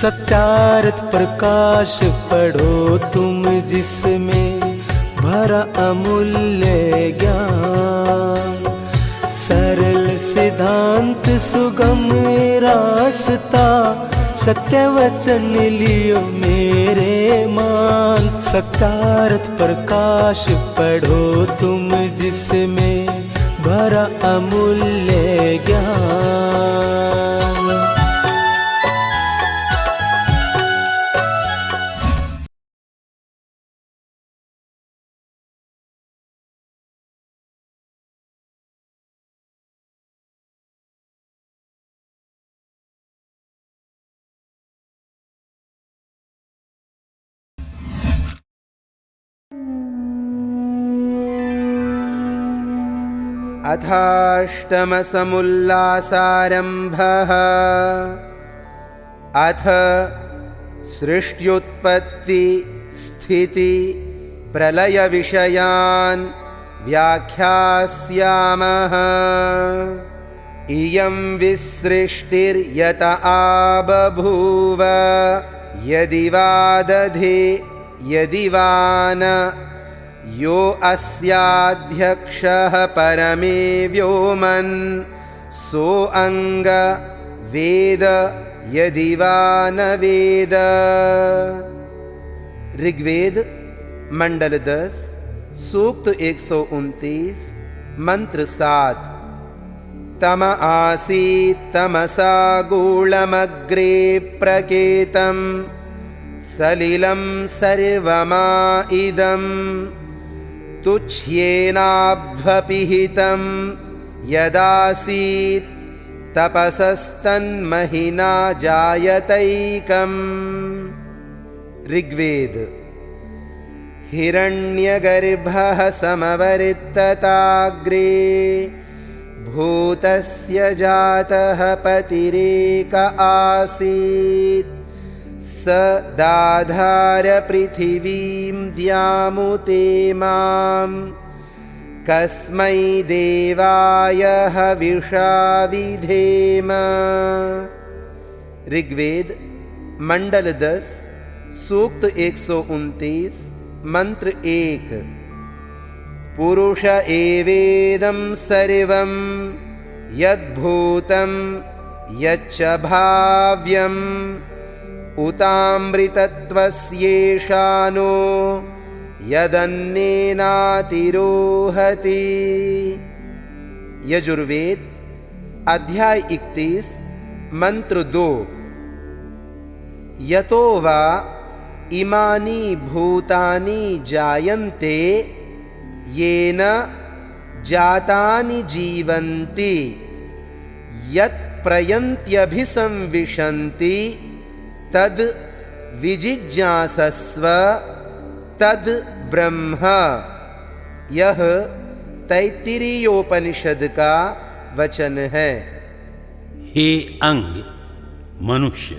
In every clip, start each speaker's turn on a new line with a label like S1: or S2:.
S1: सत्यार्थ प्रकाश पढ़ो तुम जिसमें भरा अमूल्य ज्ञान। सरल सिद्धांत सुगम रास्ता सत्य वचन लियो मेरे मान। सत्यार्थ प्रकाश पढ़ो तुम जिसमें भरा अमूल्य ज्ञान।
S2: अथाष्टमसमुल्लासारम्भः। अथ सृष्ट्युत्पत्ति स्थिति प्रलय विषयान् व्याख्यास्यामः। इयं विसृष्टिर्यत आबभूव यदि वा दधे यदि वा न। यो अस्याध्यक्षः परमे व्योमन् सोऽङ्ग वेद यदि वा न वेद। ऋग्वेद मंडल 10 सूक्त 129 मंत्र 7। तम आसीत् तमसा गूढमग्रे प्रकेतं सलिलं सर्वमा इदं। तुच्छ्येनाभ्वपिहितं यदासीत् तपसस्तन्महिना जायतैकम्। ऋग्वेद हिरण्यगर्भः समवर्तताग्रे भूतस्य जातः पतिरेक आसीत्। स दाधार पृथिवीं द्यामुते मां कस्मै देवाय हविषा विधेम। ऋग्वेद मंडल 10 सूक्त 129 मंत्र 1। पुरुष एवेदं सर्वं यद्भूतं यच्च भाव्यम् उतामृतत्वस्येषानो यदन्नेनातिरोहति। यजुर्वेद अध्याय 31 मंत्र 2। यतो वा इमानि भूतानि जायन्ते येन जातानि जीवन्ति यत् प्रयन्त्यभिसंविशन्ति तद विजिज्ञासस्व तद ब्रह्म। यह तैत्तिरीयोपनिषद का वचन है।
S3: हे अंग मनुष्य,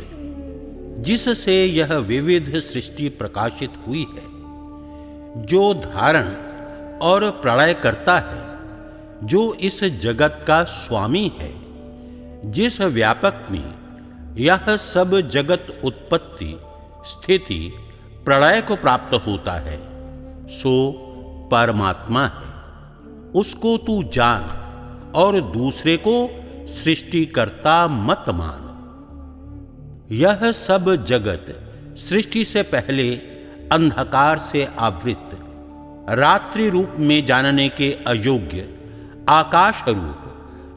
S3: जिससे यह विविध सृष्टि प्रकाशित हुई है, जो धारण और प्रलय करता है, जो इस जगत का स्वामी है, जिस व्यापक में यह सब जगत उत्पत्ति स्थिति प्रलय को प्राप्त होता है, सो परमात्मा है। उसको तू जान और दूसरे को सृष्टिकर्ता मत मान। यह सब जगत सृष्टि से पहले अंधकार से आवृत, रात्रि रूप में जानने के अयोग्य आकाश रूप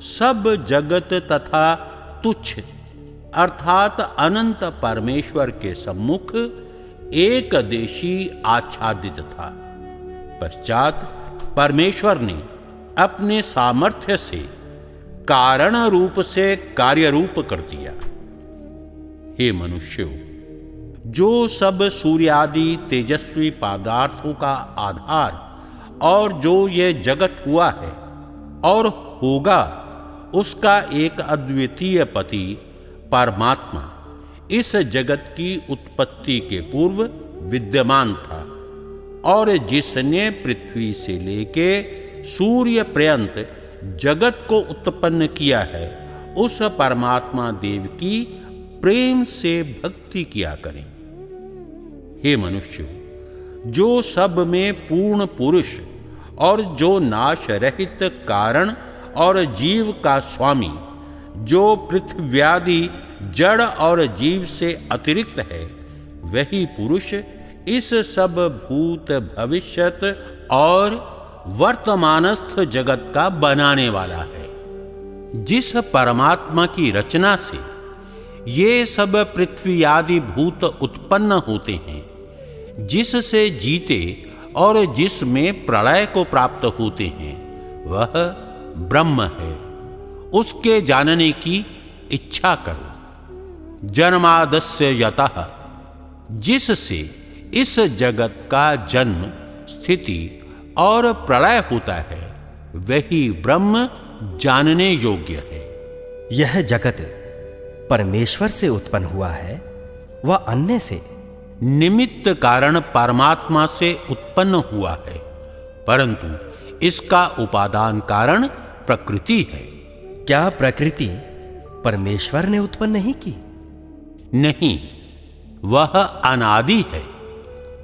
S3: सब जगत तथा तुच्छ अर्थात अनंत परमेश्वर के सम्मुख एक देशी आच्छादित था। पश्चात परमेश्वर ने अपने सामर्थ्य से कारण रूप से कार्य रूप कर दिया। हे मनुष्यों, जो सब सूर्यादि तेजस्वी पदार्थों का आधार और जो ये जगत हुआ है और होगा, उसका एक अद्वितीय पति परमात्मा इस जगत की उत्पत्ति के पूर्व विद्यमान था और जिसने पृथ्वी से लेके सूर्य पर्यंत जगत को उत्पन्न किया है, उस परमात्मा देव की प्रेम से भक्ति किया करें। हे मनुष्य, जो सब में पूर्ण पुरुष और जो नाश रहित कारण और जीव का स्वामी, जो पृथ्व्यादि जड़ और जीव से अतिरिक्त है, वही पुरुष इस सब भूत भविष्यत और वर्तमानस्थ जगत का बनाने वाला है। जिस परमात्मा की रचना से ये सब पृथ्वी आदि भूत उत्पन्न होते हैं, जिससे जीते और जिसमें प्रलय को प्राप्त होते हैं, वह ब्रह्म है। उसके जानने की इच्छा करो। जन्मादस्य यतः, जिससे इस जगत का जन्म, स्थिति और प्रलय होता है, वही ब्रह्म जानने योग्य है।
S4: यह जगत परमेश्वर से उत्पन्न हुआ है, वह अन्य से?
S3: निमित्त कारण परमात्मा से उत्पन्न हुआ है, परंतु इसका उपादान कारण प्रकृति है।
S4: क्या प्रकृति परमेश्वर ने उत्पन्न नहीं की?
S3: नहीं, वह अनादि है।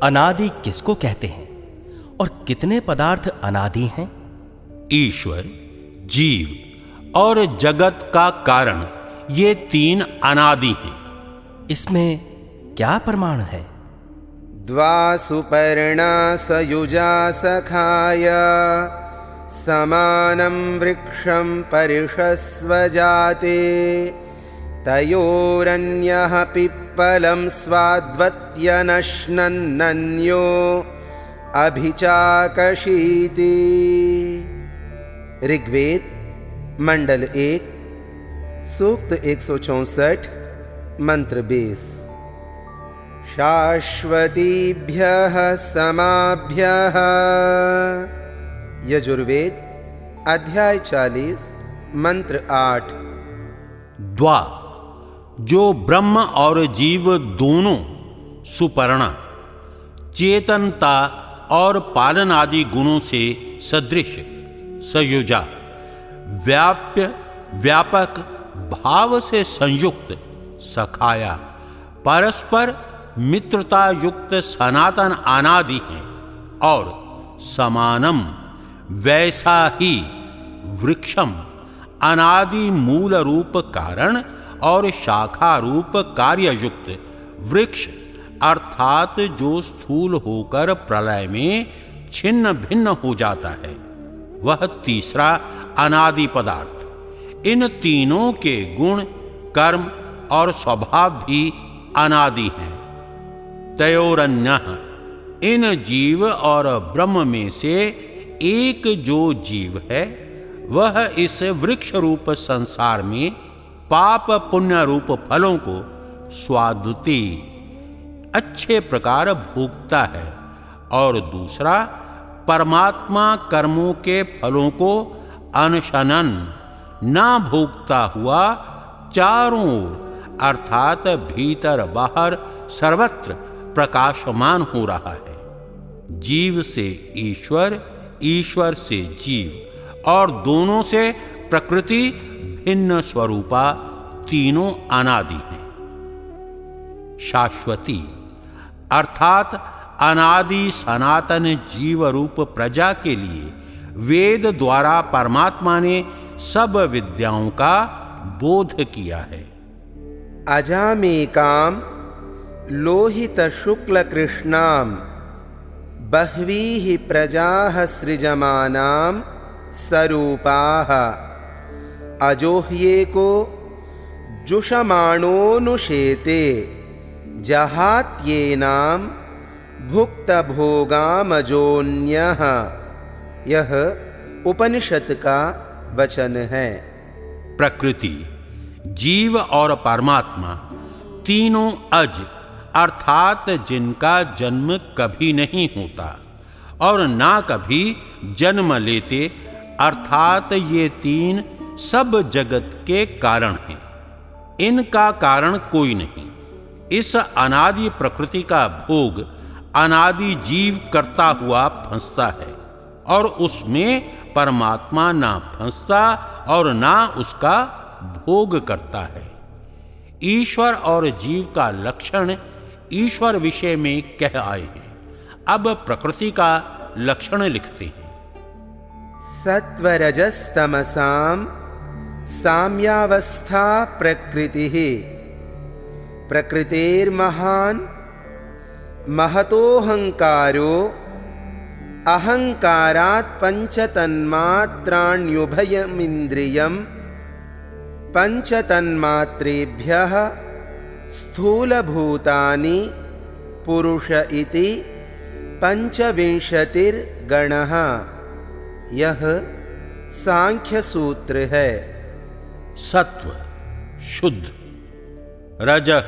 S4: अनादि किसको कहते हैं और कितने पदार्थ अनादि हैं?
S3: ईश्वर, जीव और जगत का कारण, ये तीन अनादि हैं।
S4: इसमें क्या प्रमाण है?
S2: द्वा सुपर्णा सयुजा सखाय समानं वृक्षं परिषस्व जाते तयोरन्यः पिप्पलं स्वाद्वत्यनश्नन्नन्यो अभिचाकशीति। ऋग्वेद मंडल 1 सूक्त 164 मंत्र 20। शाश्वतीभ्यः समाभ्यः। यजुर्वेद अध्याय 40 मंत्र 8।
S3: द्वा, जो ब्रह्म और जीव दोनों सुपर्णा, चेतनता और पालन आदि गुणों से सदृश, सयुजा, व्याप्य, व्यापक भाव से संयुक्त, सखाया, परस्पर मित्रता युक्त सनातन अनादि है, और समानम, वैसा ही, वृक्षम, अनादि मूल रूप कारण और शाखा रूप कार्य युक्त वृक्ष, अर्थात जो स्थूल होकर प्रलय में छिन्न भिन्न हो जाता है, वह तीसरा अनादि पदार्थ। इन तीनों के गुण, कर्म और स्वभाव भी अनादि हैं। तयोरन्यः, इन जीव और ब्रह्म में से एक जो जीव है, वह इस वृक्ष रूप संसार में पाप पुण्य रूप फलों को स्वादुति, अच्छे प्रकार भोगता है, और दूसरा परमात्मा कर्मों के फलों को अनशनन, ना भोगता हुआ चारों ओर, अर्थात भीतर बाहर सर्वत्र प्रकाशमान हो रहा है। जीव से ईश्वर, ईश्वर से जीव, और दोनों से प्रकृति भिन्न स्वरूपा, तीनों अनादि हैं। शाश्वती अर्थात अनादि सनातन जीव रूप प्रजा के लिए वेद द्वारा परमात्मा ने सब विद्याओं का बोध किया है।
S2: अजामेकां लोहित शुक्ल कृष्णां बह्वीः प्रजाः सृजमानां स्वरूपाः अजोह्येको जुषमाणोऽनुशेते जहात्येनां भुक्तभोगामजोन्यः। यह उपनिषद का वचन है।
S3: प्रकृति, जीव और परमात्मा तीनों अज, अर्थात जिनका जन्म कभी नहीं होता और ना कभी जन्म लेते, अर्थात ये तीन सब जगत के कारण हैं। इनका कारण कोई नहीं। इस अनादि प्रकृति का भोग अनादि जीव करता हुआ फंसता है, और उसमें परमात्मा ना फंसता और ना उसका भोग करता है। ईश्वर और जीव का लक्षण ईश्वर विषय में कह आए हैं। अब प्रकृति का लक्षण लिखते हैं।
S2: सत्वरजस्तमसां साम्यावस्था प्रकृतिः प्रकृतेर्महान् महतोऽहंकारो अहंकारात् पंचतन्मात्राण्युभयमिन्द्रियम् पंचतन्मात्रेभ्यः स्थूलभूतानि पुरुष इति पंचविंशतिर्गणः। यह सांख्य सूत्र है।
S3: सत्व शुद्ध, रजः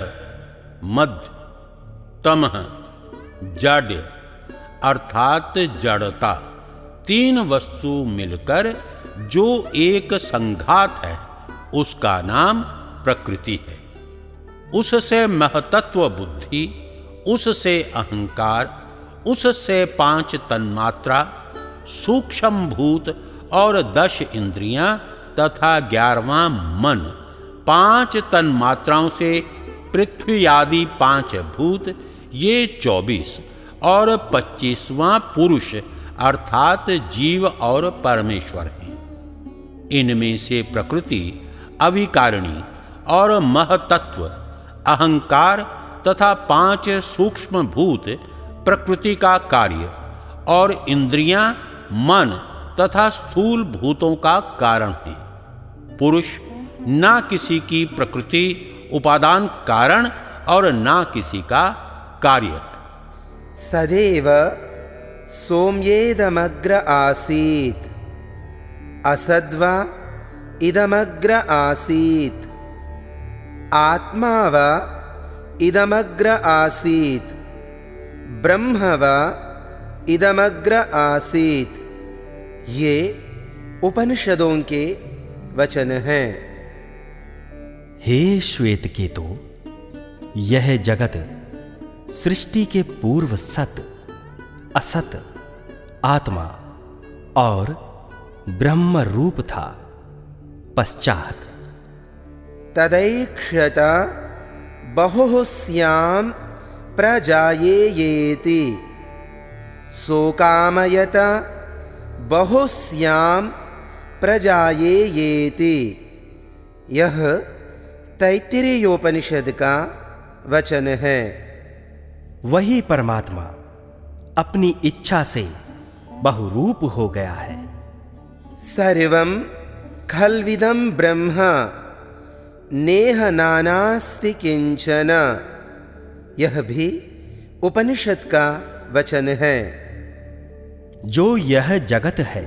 S3: मध्य, तमः जाड्य अर्थात जड़ता, तीन वस्तु मिलकर जो एक संघात है उसका नाम प्रकृति है। उससे महतत्व बुद्धि, उससे अहंकार, उससे 5 तन्मात्रा, सूक्ष्म भूत और 10 इंद्रियां तथा 11वां मन, 5 तन्मात्राओं से पृथ्वी आदि 5 भूत, ये 24 और 25वां पुरुष अर्थात जीव और परमेश्वर हैं। इनमें से प्रकृति अविकारिणी और महतत्व, अहंकार तथा 5 सूक्ष्म भूत प्रकृति का कार्य और इंद्रियां मन तथा स्थूल भूतों का कारण है। पुरुष ना किसी की प्रकृति उपादान कारण और ना किसी का कार्य।
S2: सदैव सोम्येदमग्र आसीत् असद्वा इदमग्र आसीत् आत्मा वा इदमग्र आसीत् ब्रह्म वा इदमग्र आसीत्। ये उपनिषदों के वचन हैं।
S4: हे श्वेतकेतु, यह जगत सृष्टि के पूर्व सत, असत, आत्मा और ब्रह्म रूप था। पश्चात
S2: तदैक्षत बहुस्यां प्रजायेयेति सोकामयत बहुस्यां प्रजायेयेति। यह तैत्तिरीयोपनिषद का वचन है।
S4: वही परमात्मा अपनी इच्छा से बहुरूप हो गया है।
S2: सर्वं खल्विदं ब्रह्म नेह नानास्ति किंचन। यह भी उपनिषद का वचन है।
S4: जो यह जगत है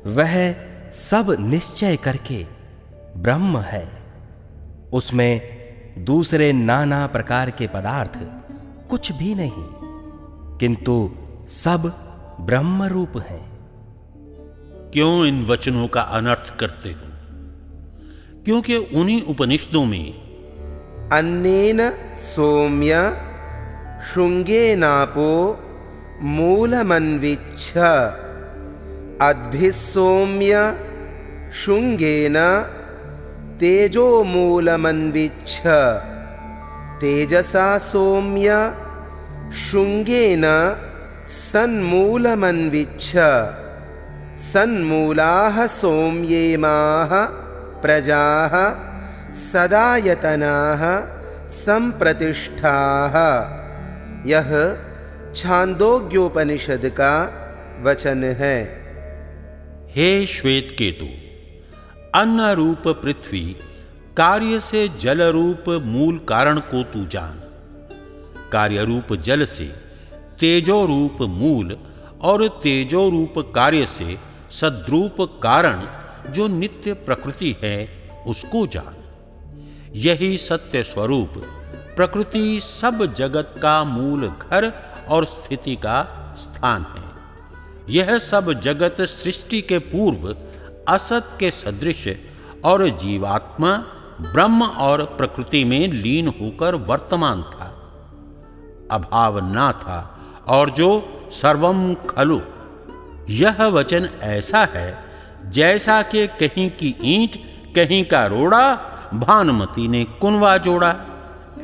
S4: वह सब निश्चय करके ब्रह्म है। उसमें दूसरे नाना प्रकार के पदार्थ कुछ भी नहीं, किंतु सब ब्रह्म रूप हैं।
S3: क्यों इन वचनों का अनर्थ करते हो? क्योंकि उन्हीं उपनिषदों में
S2: अन्नेन सौम्य शृंगेनापो मूलमन्विच्छ अद्भिस्सौम्य शृंगेन तेजो मूलमन्विच्छ तेजसा सौम्य शृंगेन सन्मूलमन्विच्छ सन्मूलाः सौम्येमाः प्रजाः सदायतनाः संप्रतिष्ठाः। यह छांदोग्योपनिषद का वचन है।
S3: हे श्वेतकेतु, अन्न रूप पृथ्वी कार्य से जल रूप मूल कारण को तू जान। कार्य रूप जल से तेजो रूप मूल और तेजो रूप कार्य से सद्रूप कारण जो नित्य प्रकृति है उसको जान। यही सत्य स्वरूप प्रकृति सब जगत का मूल घर और स्थिति का स्थान है। यह सब जगत सृष्टि के पूर्व असत के सदृश और जीवात्मा ब्रह्म और प्रकृति में लीन होकर वर्तमान था, अभाव ना था और जो सर्वम खलु। यह वचन ऐसा है जैसा कि कहीं की ईंट, कहीं का रोड़ा भानुमति ने कुनवा जोड़ा,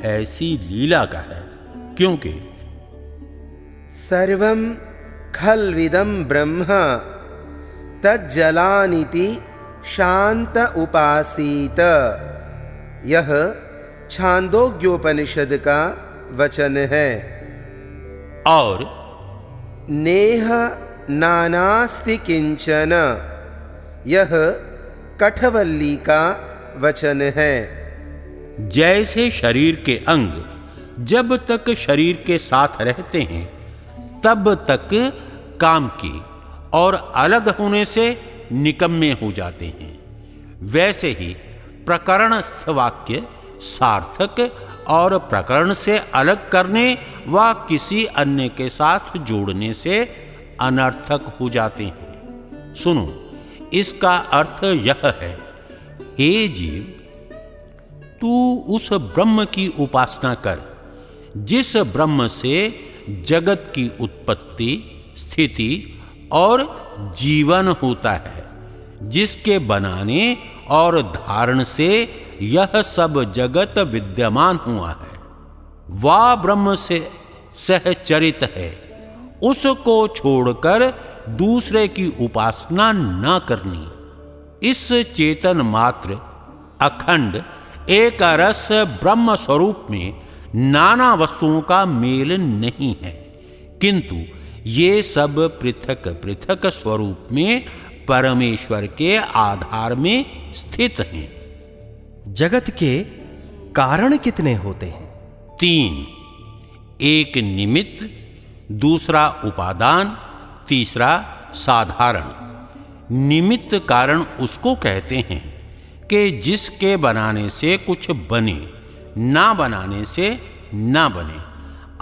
S3: ऐसी लीला का है। क्योंकि
S2: सर्वं खल्विदं ब्रह्म तज्जलानिति शांत उपासीत, यह छांदोग्योपनिषद का वचन है।
S3: और
S2: नेह नानास्ति किंचन, यह कठवल्ली का वचन है।
S3: जैसे शरीर के अंग जब तक शरीर के साथ रहते हैं तब तक काम की और अलग होने से निकम्मे हो जाते हैं, वैसे ही प्रकरणस्थ वाक्य सार्थक और प्रकरण से अलग करने व किसी अन्य के साथ जोड़ने से अनर्थक हो जाते हैं। सुनो, इसका अर्थ यह है, हे जीव, तू उस ब्रह्म की उपासना कर जिस ब्रह्म से जगत की उत्पत्ति, स्थिति और जीवन होता है, जिसके बनाने और धारण से यह सब जगत विद्यमान हुआ है। वह ब्रह्म से सहचरित है, उसको छोड़कर दूसरे की उपासना न करनी। इस चेतन मात्र अखंड एक रस ब्रह्म स्वरूप में नाना वस्तुओं का मेल नहीं है, किंतु ये सब पृथक पृथक स्वरूप में परमेश्वर के आधार में स्थित हैं।
S4: जगत के कारण कितने होते हैं?
S3: 3, एक निमित्त, दूसरा उपादान, तीसरा साधारण। निमित्त कारण उसको कहते हैं कि जिसके बनाने से कुछ बने, ना बनाने से ना बने।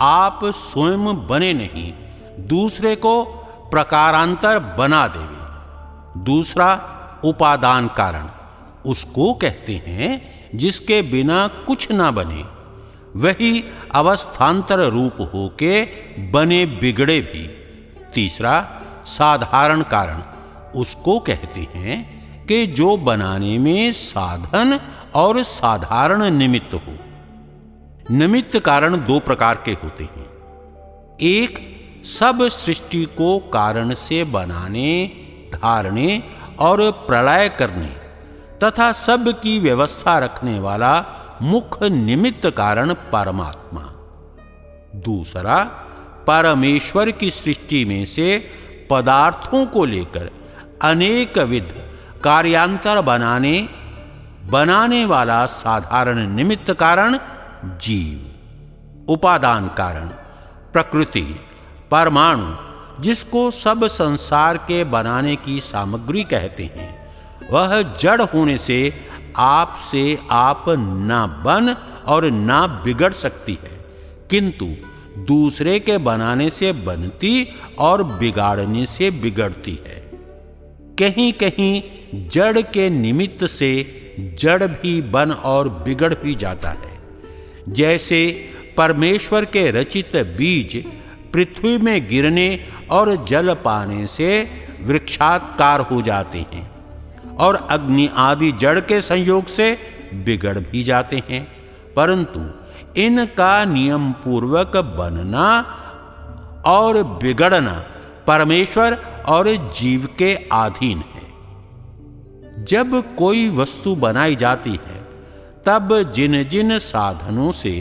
S3: आप स्वयं बने नहीं, दूसरे को प्रकारांतर बना देवे। दूसरा उपादान कारण उसको कहते हैं जिसके बिना कुछ ना बने, वही अवस्थांतर रूप होके बने बिगड़े भी। तीसरा साधारण कारण उसको कहते हैं कि जो बनाने में साधन और साधारण निमित्त हो। निमित्त कारण 2 प्रकार के होते हैं। एक, सब सृष्टि को कारण से बनाने, धारने और प्रलय करने तथा सब की व्यवस्था रखने वाला मुख्य निमित्त कारण परमात्मा। दूसरा, परमेश्वर की सृष्टि में से पदार्थों को लेकर अनेक विध कार्यांतर बनाने वाला साधारण निमित्त कारण जीव। उपादान कारण प्रकृति, परमाणु, जिसको सब संसार के बनाने की सामग्री कहते हैं, वह जड़ होने से आप से आप ना बन और ना बिगड़ सकती है, किंतु दूसरे के बनाने से बनती और बिगाड़ने से बिगड़ती है। कहीं कहीं जड़ के निमित्त से जड़ भी बन और बिगड़ भी जाता है। जैसे परमेश्वर के रचित बीज पृथ्वी में गिरने और जल पाने से वृक्षाकार हो जाते हैं और अग्नि आदि जड़ के संयोग से बिगड़ भी जाते हैं, परंतु इनका नियम पूर्वक बनना और बिगड़ना परमेश्वर और जीव के अधीन है। जब कोई वस्तु बनाई जाती है तब जिन जिन साधनों से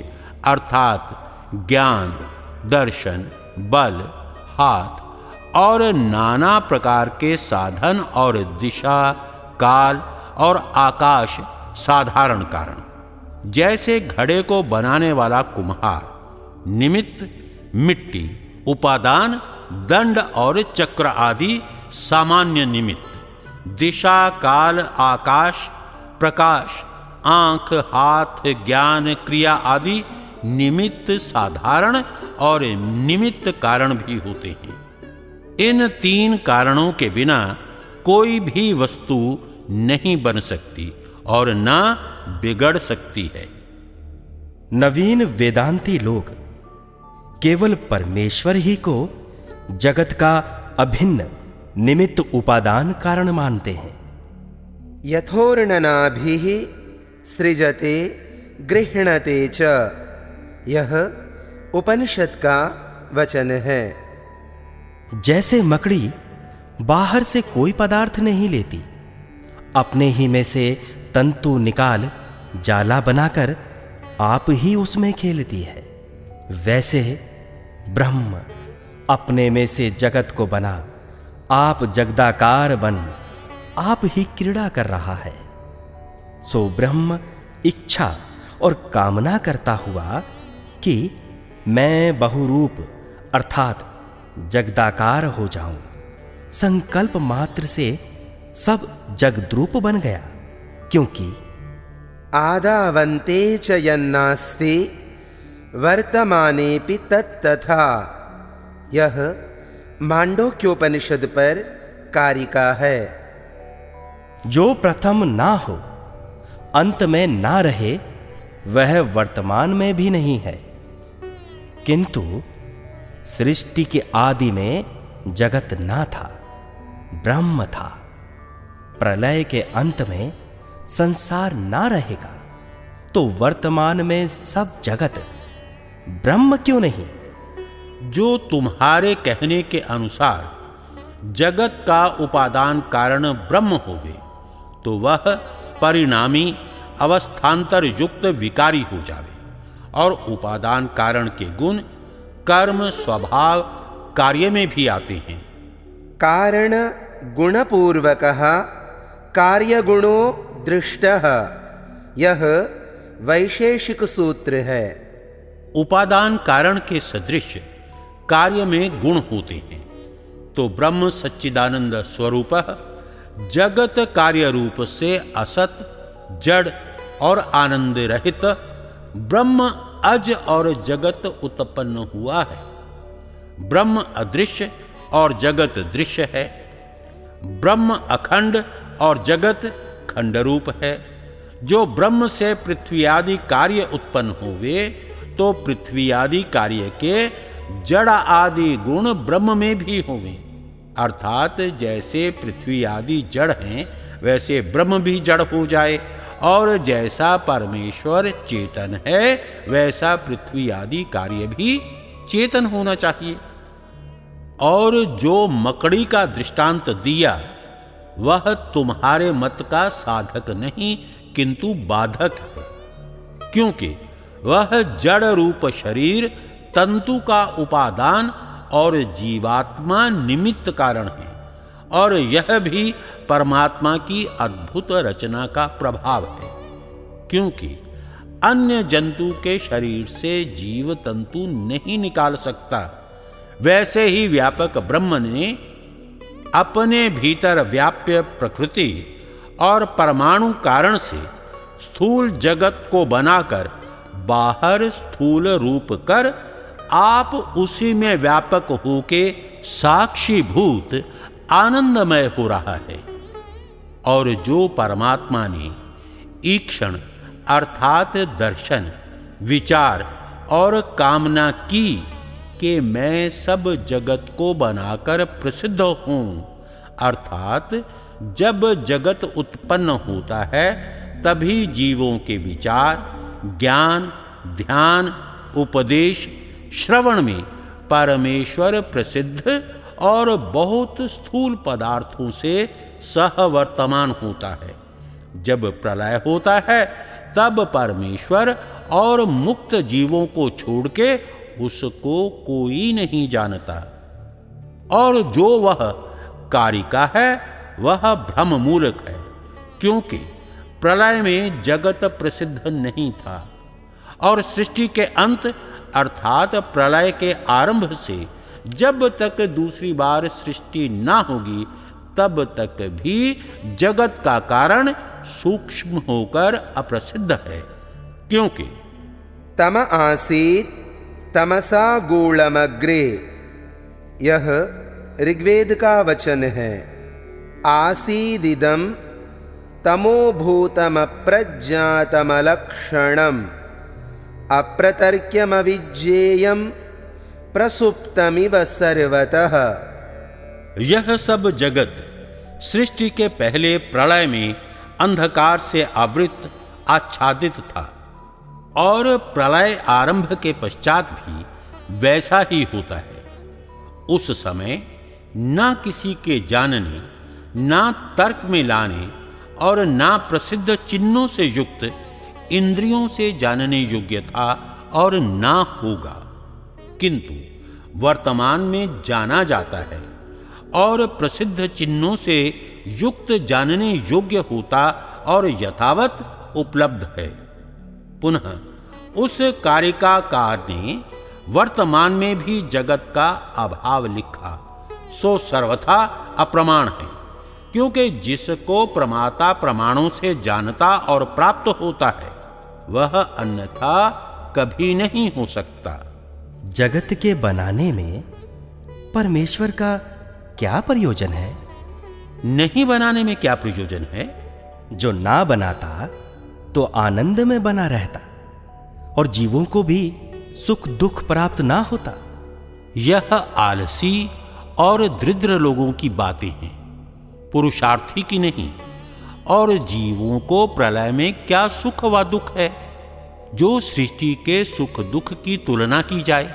S3: अर्थात ज्ञान, दर्शन, बल, हाथ और नाना प्रकार के साधन और दिशा, काल और आकाश साधारण कारण। जैसे घड़े को बनाने वाला कुम्हार, निमित्त मिट्टी, उपादान दंड और चक्र आदि सामान्य निमित्त, दिशा, काल, आकाश, प्रकाश, आंख, हाथ, ज्ञान, क्रिया आदि निमित्त साधारण और निमित्त कारण भी होते हैं। इन 3 कारणों के बिना कोई भी वस्तु नहीं बन सकती और न बिगड़ सकती है।
S4: नवीन वेदांती लोग केवल परमेश्वर ही को जगत का अभिन्न निमित्त उपादान कारण मानते हैं।
S2: यथोर्णनाभिः सृजते गृह्णते च, यह उपनिषद का वचन है।
S4: जैसे मकड़ी बाहर से कोई पदार्थ नहीं लेती, अपने ही में से तंतु निकाल जाला बनाकर आप ही उसमें खेलती है, वैसे ब्रह्म अपने में से जगत को बना आप जगदाकार बन आप ही क्रीड़ा कर रहा है। सो ब्रह्म इच्छा और कामना करता हुआ कि मैं बहुरूप अर्थात जगदाकार हो जाऊं, संकल्प मात्र से सब जगद्रूप बन गया। क्योंकि
S2: आदावन्ते च यन्नास्ति वर्तमानेपि तत्तथा, यह मांडूक्योपनिषद पर कारिका है।
S4: जो प्रथम ना हो अंत में ना रहे, वह वर्तमान में भी नहीं है। किंतु सृष्टि के आदि में जगत ना था, ब्रह्म था। प्रलय के अंत में संसार ना रहेगा, तो वर्तमान में सब जगत ब्रह्म क्यों नहीं?
S3: जो तुम्हारे कहने के अनुसार जगत का उपादान कारण ब्रह्म होवे, तो वह परिणामी अवस्थांतर युक्त विकारी हो जावे, और उपादान कारण के गुण कर्म स्वभाव कार्य में भी आते हैं।
S2: कारण गुणपूर्वकः कार्यगुणो दृष्टः, यह वैशेषिक सूत्र है।
S3: उपादान कारण के सदृश कार्य में गुण होते हैं, तो ब्रह्म सच्चिदानंद स्वरूप जगत कार्य रूप से असत जड़ और आनंद रहित ब्रह्म अज और जगत उत्पन्न हुआ है। ब्रह्म अदृश्य और जगत दृश्य है। ब्रह्म अखंड और जगत खंड रूप है। जो ब्रह्म से पृथ्वी आदि कार्य उत्पन्न हुए, तो पृथ्वी आदि कार्य के जड़ आदि गुण ब्रह्म में भी होवे। अर्थात जैसे पृथ्वी आदि जड़ हैं, वैसे ब्रह्म भी जड़ हो जाए, और जैसा परमेश्वर चेतन है, वैसा पृथ्वी आदि कार्य भी चेतन होना चाहिए। और जो मकड़ी का दृष्टांत दिया, वह तुम्हारे मत का साधक नहीं किंतु बाधक है, क्योंकि वह जड़ रूप शरीर तंतु का उपादान और जीवात्मा निमित्त कारण है, और यह भी परमात्मा की अद्भुत रचना का प्रभाव है। क्योंकि अन्य जंतु के शरीर से जीव तंतु नहीं निकाल सकता, वैसे ही व्यापक ब्रह्म ने अपने भीतर व्याप्य प्रकृति और परमाणु कारण से स्थूल जगत को बनाकर बाहर स्थूल रूप कर आप उसी में व्यापक होके साक्षीभूत आनंदमय हो रहा है। और जो परमात्मा ने ईक्षण अर्थात दर्शन विचार और कामना की कि मैं सब जगत को बनाकर प्रसिद्ध हूं, अर्थात जब जगत उत्पन्न होता है तभी जीवों के विचार ज्ञान ध्यान उपदेश श्रवण में परमेश्वर प्रसिद्ध और बहुत स्थूल पदार्थों से सहवर्तमान होता है। जब प्रलय होता है तब परमेश्वर और मुक्त जीवों को छोड़ के उसको कोई नहीं जानता, और जो वह कारिका है वह भ्रम मूलक है, क्योंकि प्रलय में जगत प्रसिद्ध नहीं था, और सृष्टि के अंत अर्थात प्रलय के आरंभ से जब तक दूसरी बार सृष्टि ना होगी, तब तक भी जगत का कारण सूक्ष्म होकर अप्रसिद्ध है। क्योंकि
S2: तम आसीत तमसा गूढ़मग्रे, यह ऋग्वेद का वचन है। आसीदिदं तमोभूतमप्रज्ञातमलक्षणम् अप्रतर्क्यमविज्ञेयं प्रसुप्तमिव सर्वतः।
S3: यह सब जगत सृष्टि के पहले प्रलय में अंधकार से आवृत आच्छादित था और प्रलय आरंभ के पश्चात भी वैसा ही होता है। उस समय ना किसी के जानने, ना तर्क में लाने और ना प्रसिद्ध चिन्हों से युक्त इंद्रियों से जानने योग्य था और ना होगा, किंतु वर्तमान में जाना जाता है और प्रसिद्ध चिन्हों से युक्त जानने योग्य होता और यथावत उपलब्ध है। पुनः उस कारिकाकार ने वर्तमान में भी जगत का अभाव लिखा, सो सर्वथा अप्रमाण है, क्योंकि जिसको प्रमाता प्रमाणों से जानता और प्राप्त होता है वह अन्यथा कभी नहीं हो सकता।
S4: जगत के बनाने में परमेश्वर का क्या प्रयोजन है?
S3: नहीं बनाने में क्या प्रयोजन है?
S4: जो ना बनाता तो आनंद में बना रहता और जीवों को भी सुख दुख प्राप्त ना होता।
S3: यह आलसी और दरिद्र लोगों की बातें हैं, पुरुषार्थी की नहीं। और जीवों को प्रलय में क्या सुख व दुख है? जो सृष्टि के सुख दुख की तुलना की जाए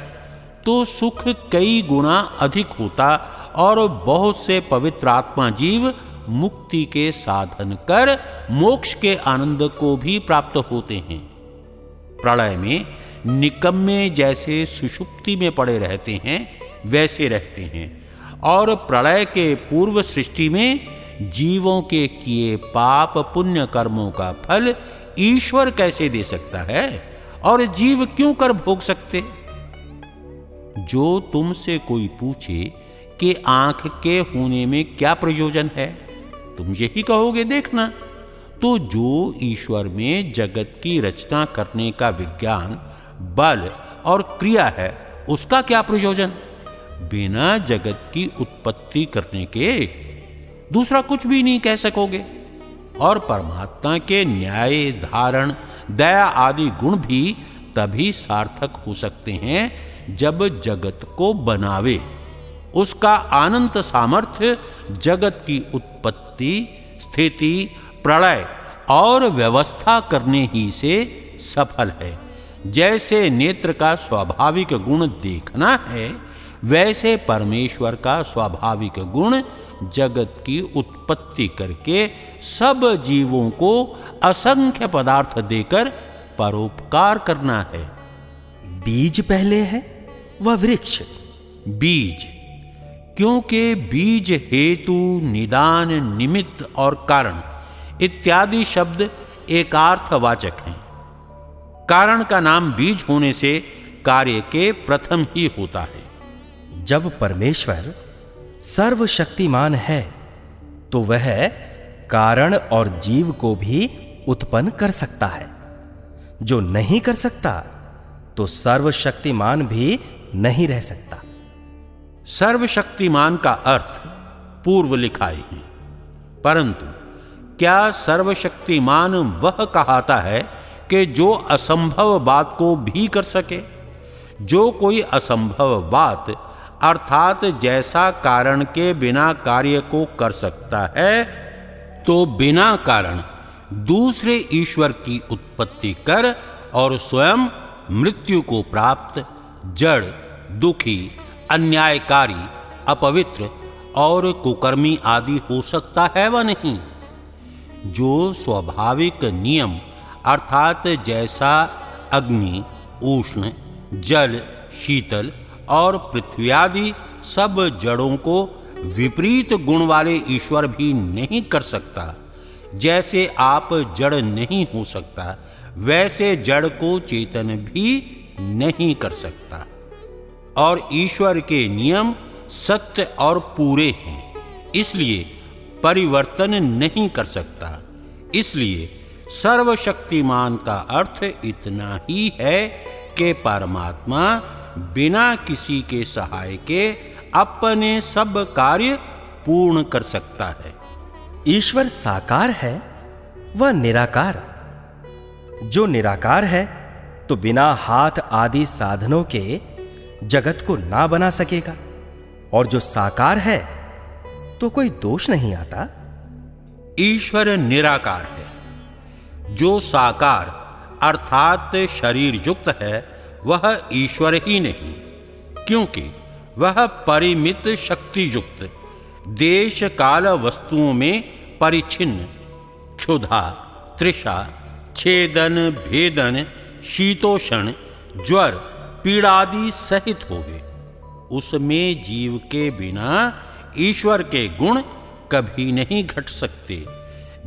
S3: तो सुख कई गुना अधिक होता और बहुत से पवित्र आत्मा जीव मुक्ति के साधन कर मोक्ष के आनंद को भी प्राप्त होते हैं। प्रलय में निकम्मे जैसे सुषुप्ति में पड़े रहते हैं वैसे रहते हैं, और प्रलय के पूर्व सृष्टि में जीवों के किए पाप पुण्य कर्मों का फल ईश्वर कैसे दे सकता है और जीव क्यों कर भोग सकते? जो तुमसे कोई पूछे कि आंख के होने में क्या प्रयोजन है, तुम यही कहोगे देखना। तो जो ईश्वर में जगत की रचना करने का विज्ञान, बल और क्रिया है, उसका क्या प्रयोजन? बिना जगत की उत्पत्ति करने के दूसरा कुछ भी नहीं कह सकोगे। और परमात्मा के न्याय, धारण, दया आदि गुण भी तभी सार्थक हो सकते हैं जब जगत को बनावे। उसका अनंत सामर्थ्य जगत की उत्पत्ति, स्थिति, प्रलय और व्यवस्था करने ही से सफल है। जैसे नेत्र का स्वाभाविक गुण देखना है, वैसे परमेश्वर का स्वाभाविक गुण जगत की उत्पत्ति करके सब जीवों को असंख्य पदार्थ देकर परोपकार करना है।
S4: बीज पहले है व वृक्ष?
S3: बीज, क्योंकि बीज हेतु, निदान, निमित्त और कारण इत्यादि शब्द एकार्थवाचक हैं। कारण का नाम बीज होने से कार्य के प्रथम ही होता है।
S4: जब परमेश्वर सर्वशक्तिमान है तो वह कारण और जीव को भी उत्पन्न कर सकता है। जो नहीं कर सकता तो सर्वशक्तिमान भी नहीं रह सकता।
S3: सर्वशक्तिमान का अर्थ पूर्व लिखाए हैं, परंतु क्या सर्वशक्तिमान वह कहाता है कि जो असंभव बात को भी कर सके? जो कोई असंभव बात अर्थात जैसा कारण के बिना कार्य को कर सकता है, तो बिना कारण दूसरे ईश्वर की उत्पत्ति कर और स्वयं मृत्यु को प्राप्त, जड़, दुखी, अन्यायकारी, अपवित्र और कुकर्मी आदि हो सकता है व नहीं? जो स्वाभाविक नियम अर्थात जैसा अग्नि, उष्ण, जल, शीतल और पृथ्वी आदि सब जड़ों को विपरीत गुण वाले ईश्वर भी नहीं कर सकता, जैसे आप जड़ नहीं हो सकता वैसे जड़ को चेतन भी नहीं कर सकता। और ईश्वर के नियम सत्य और पूरे हैं, इसलिए परिवर्तन नहीं कर सकता। इसलिए सर्वशक्तिमान का अर्थ इतना ही है कि परमात्मा बिना किसी के सहाय के अपने सब कार्य पूर्ण कर सकता है।
S4: ईश्वर साकार है व निराकार। जो निराकार है तो बिना हाथ आदि साधनों के जगत को ना बना सकेगा, और जो साकार है तो कोई दोष नहीं आता।
S3: ईश्वर निराकार है, जो साकार अर्थात शरीर युक्त है वह ईश्वर ही नहीं, क्योंकि वह परिमित शक्ति युक्त देश काल वस्तुओं में परिच्छिन्न क्षुधा, तृषा, छेदन, भेदन, शीतोषण, ज्वर, पीड़ादि सहित होवे। उसमें जीव के बिना ईश्वर के गुण कभी नहीं घट सकते।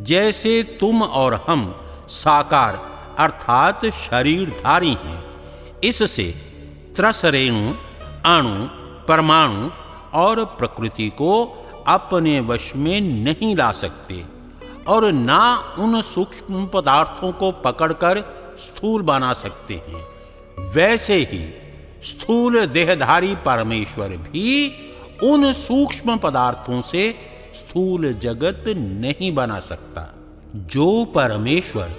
S3: जैसे तुम और हम साकार अर्थात शरीरधारी हैं, इससे त्रस रेणु, अणु, परमाणु और प्रकृति को अपने वश में नहीं ला सकते और ना उन सूक्ष्म पदार्थों को पकड़कर स्थूल बना सकते हैं। वैसे ही स्थूल देहधारी परमेश्वर भी उन सूक्ष्म पदार्थों से स्थूल जगत नहीं बना सकता। जो परमेश्वर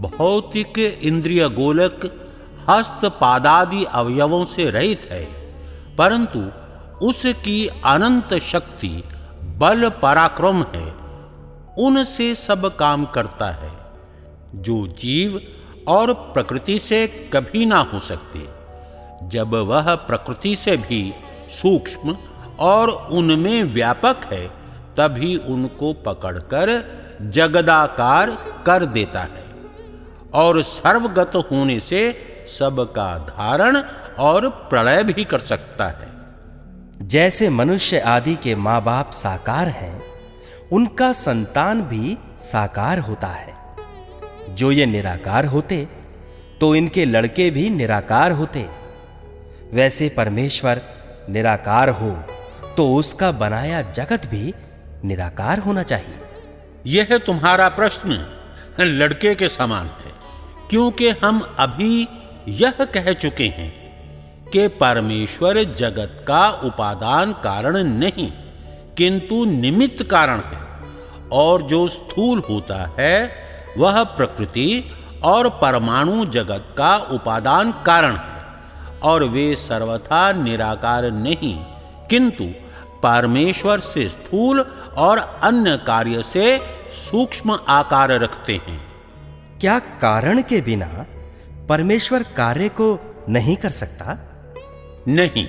S3: भौतिक इंद्रिय गोलक हस्त पादादि अवयवों से रहित है, परंतु उसकी अनंत शक्ति बल पराक्रम है, उनसे सब काम करता है, जो जीव और प्रकृति से कभी ना हो सकते। जब वह प्रकृति से भी सूक्ष्म और उनमें व्यापक है, तभी उनको पकड़कर जगदाकार कर देता है और सर्वगत होने से सबका धारण और प्रलय भी कर सकता है।
S4: जैसे मनुष्य आदि के माँ बाप साकार हैं, उनका संतान भी साकार होता है। जो ये निराकार होते तो इनके लड़के भी निराकार होते। वैसे परमेश्वर निराकार हो तो उसका बनाया जगत भी निराकार होना चाहिए।
S3: यह तुम्हारा प्रश्न लड़के के समान है, क्योंकि हम अभी यह कह चुके हैं कि परमेश्वर जगत का उपादान कारण नहीं, किंतु निमित्त कारण है, और जो स्थूल होता है वह प्रकृति और परमाणु जगत का उपादान कारण है, और वे सर्वथा निराकार नहीं, किंतु परमेश्वर से स्थूल और अन्य कार्य से सूक्ष्म आकार रखते हैं।
S4: क्या कारण के बिना परमेश्वर कार्य को नहीं कर सकता?
S3: नहीं,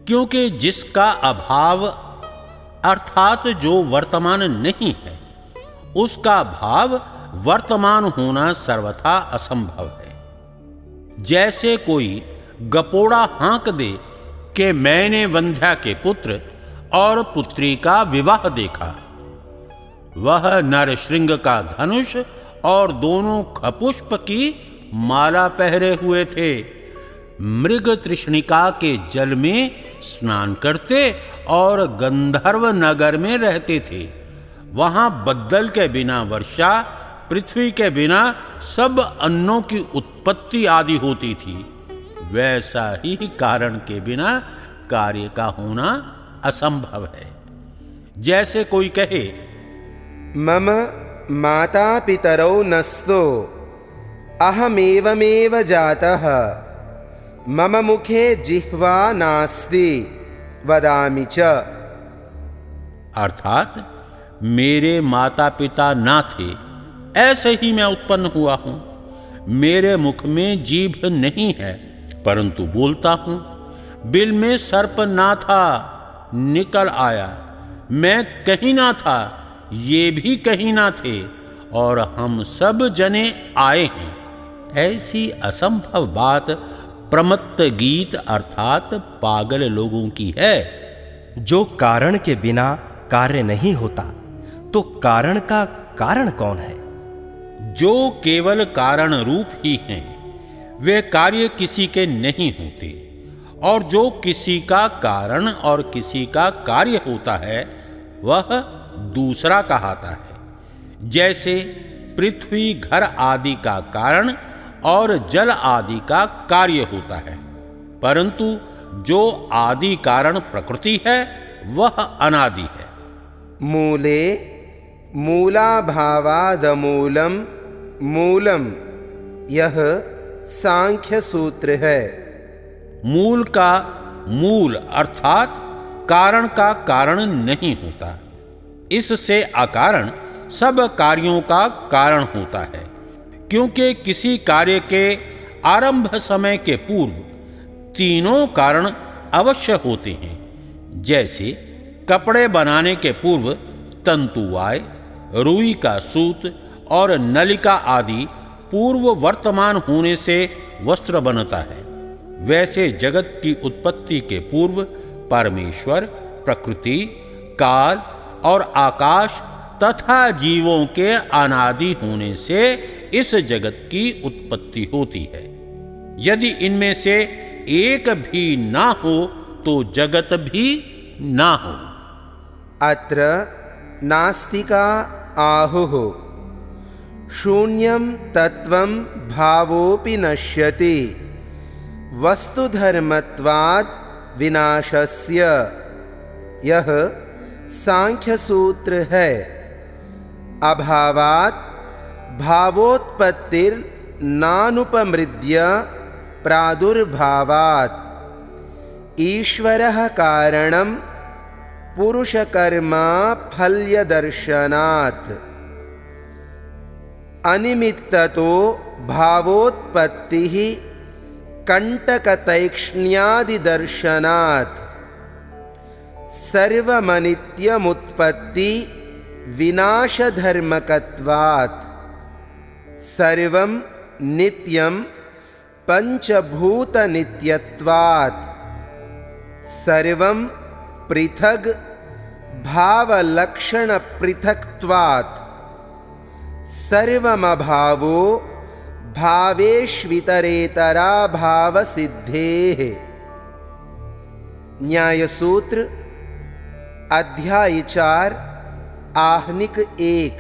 S3: क्योंकि जिसका अभाव अर्थात जो वर्तमान नहीं है, उसका भाव वर्तमान होना सर्वथा असंभव है। जैसे कोई गपोड़ा हाँक दे कि मैंने वंध्या के पुत्र और पुत्री का विवाह देखा। वह नरश्रृंग का धनुष और दोनों खपुष्प की माला पहरे हुए थे, मृग तृष्णिका के जल में स्नान करते और गंधर्व नगर में रहते थे। वहां बद्दल के बिना वर्षा, पृथ्वी के बिना सब अन्नों की उत्पत्ति आदि होती थी। वैसा ही कारण के बिना कार्य का होना असंभव है। जैसे कोई कहे
S2: मम माता पितरौ नस्तो अहमेवमेव जातः मम मुखे जिह्वा नास्ति वदामि च।
S3: अर्थात मेरे माता पिता ना थे, ऐसे ही मैं उत्पन्न हुआ हूं। मेरे मुख में जीभ नहीं है, परंतु बोलता हूं। बिल में सर्प ना था, निकल आया। मैं कहीं ना था, ये भी कहीं ना थे, और हम सब जने आए हैं। ऐसी असंभव बात प्रमत्त गीत अर्थात पागल लोगों की है।
S4: जो कारण के बिना कार्य नहीं होता, तो कारण का कारण कौन है?
S3: जो केवल कारण रूप ही हैं, वे कार्य किसी के नहीं होते, और जो किसी का कारण और किसी का कार्य होता है वह दूसरा कहाता है। जैसे पृथ्वी घर आदि का कारण और जल आदि का कार्य होता है, परंतु जो आदि कारण प्रकृति है वह अनादि है।
S2: मूले मूलाभावादमूलम मूलम, यह सांख्य सूत्र है।
S3: मूल का मूल अर्थात कारण का कारण नहीं होता, इससे अकारण सब कार्यों का कारण होता है, क्योंकि किसी कार्य के आरंभ समय के पूर्व तीनों कारण अवश्य होते हैं। जैसे कपड़े बनाने के पूर्व तंतुवाय, रुई का सूत और नलिका आदि पूर्व वर्तमान होने से वस्त्र बनता है, वैसे जगत की उत्पत्ति के पूर्व परमेश्वर, प्रकृति, काल और आकाश तथा जीवों के अनादि होने से इस जगत की उत्पत्ति होती है। यदि इनमें से एक भी ना हो तो जगत भी ना हो।
S2: अत्र नास्तिका आहुः शून्यं तत्त्वं भावोऽपि नश्यति वस्तुधर्मत्वात् विनाशस्य। यह सांख्य सूत्र है। अभावात् भावोत्पत्तिर नानुपमृद्य प्रादुर्भावात् ईश्वरः कारणं पुरुषकर्मा फल्यदर्शनात्। अनिमित्ततो भावोत्पत्तिः कंटकतैक्ष्ण्यादिदर्शनात्। सर्वमनित्यमुत्पत्ति विनाशधर्मकत्वात्। सर्वं नित्यं पंचभूतनित्यत्वात्। सर्वं पृथग् भावलक्षणपृथक्त्वात्। सर्वमभावो भावेष्वितरेतराभावसिद्धेः। न्यायसूत्र अध्याय 4 आहनिक 1।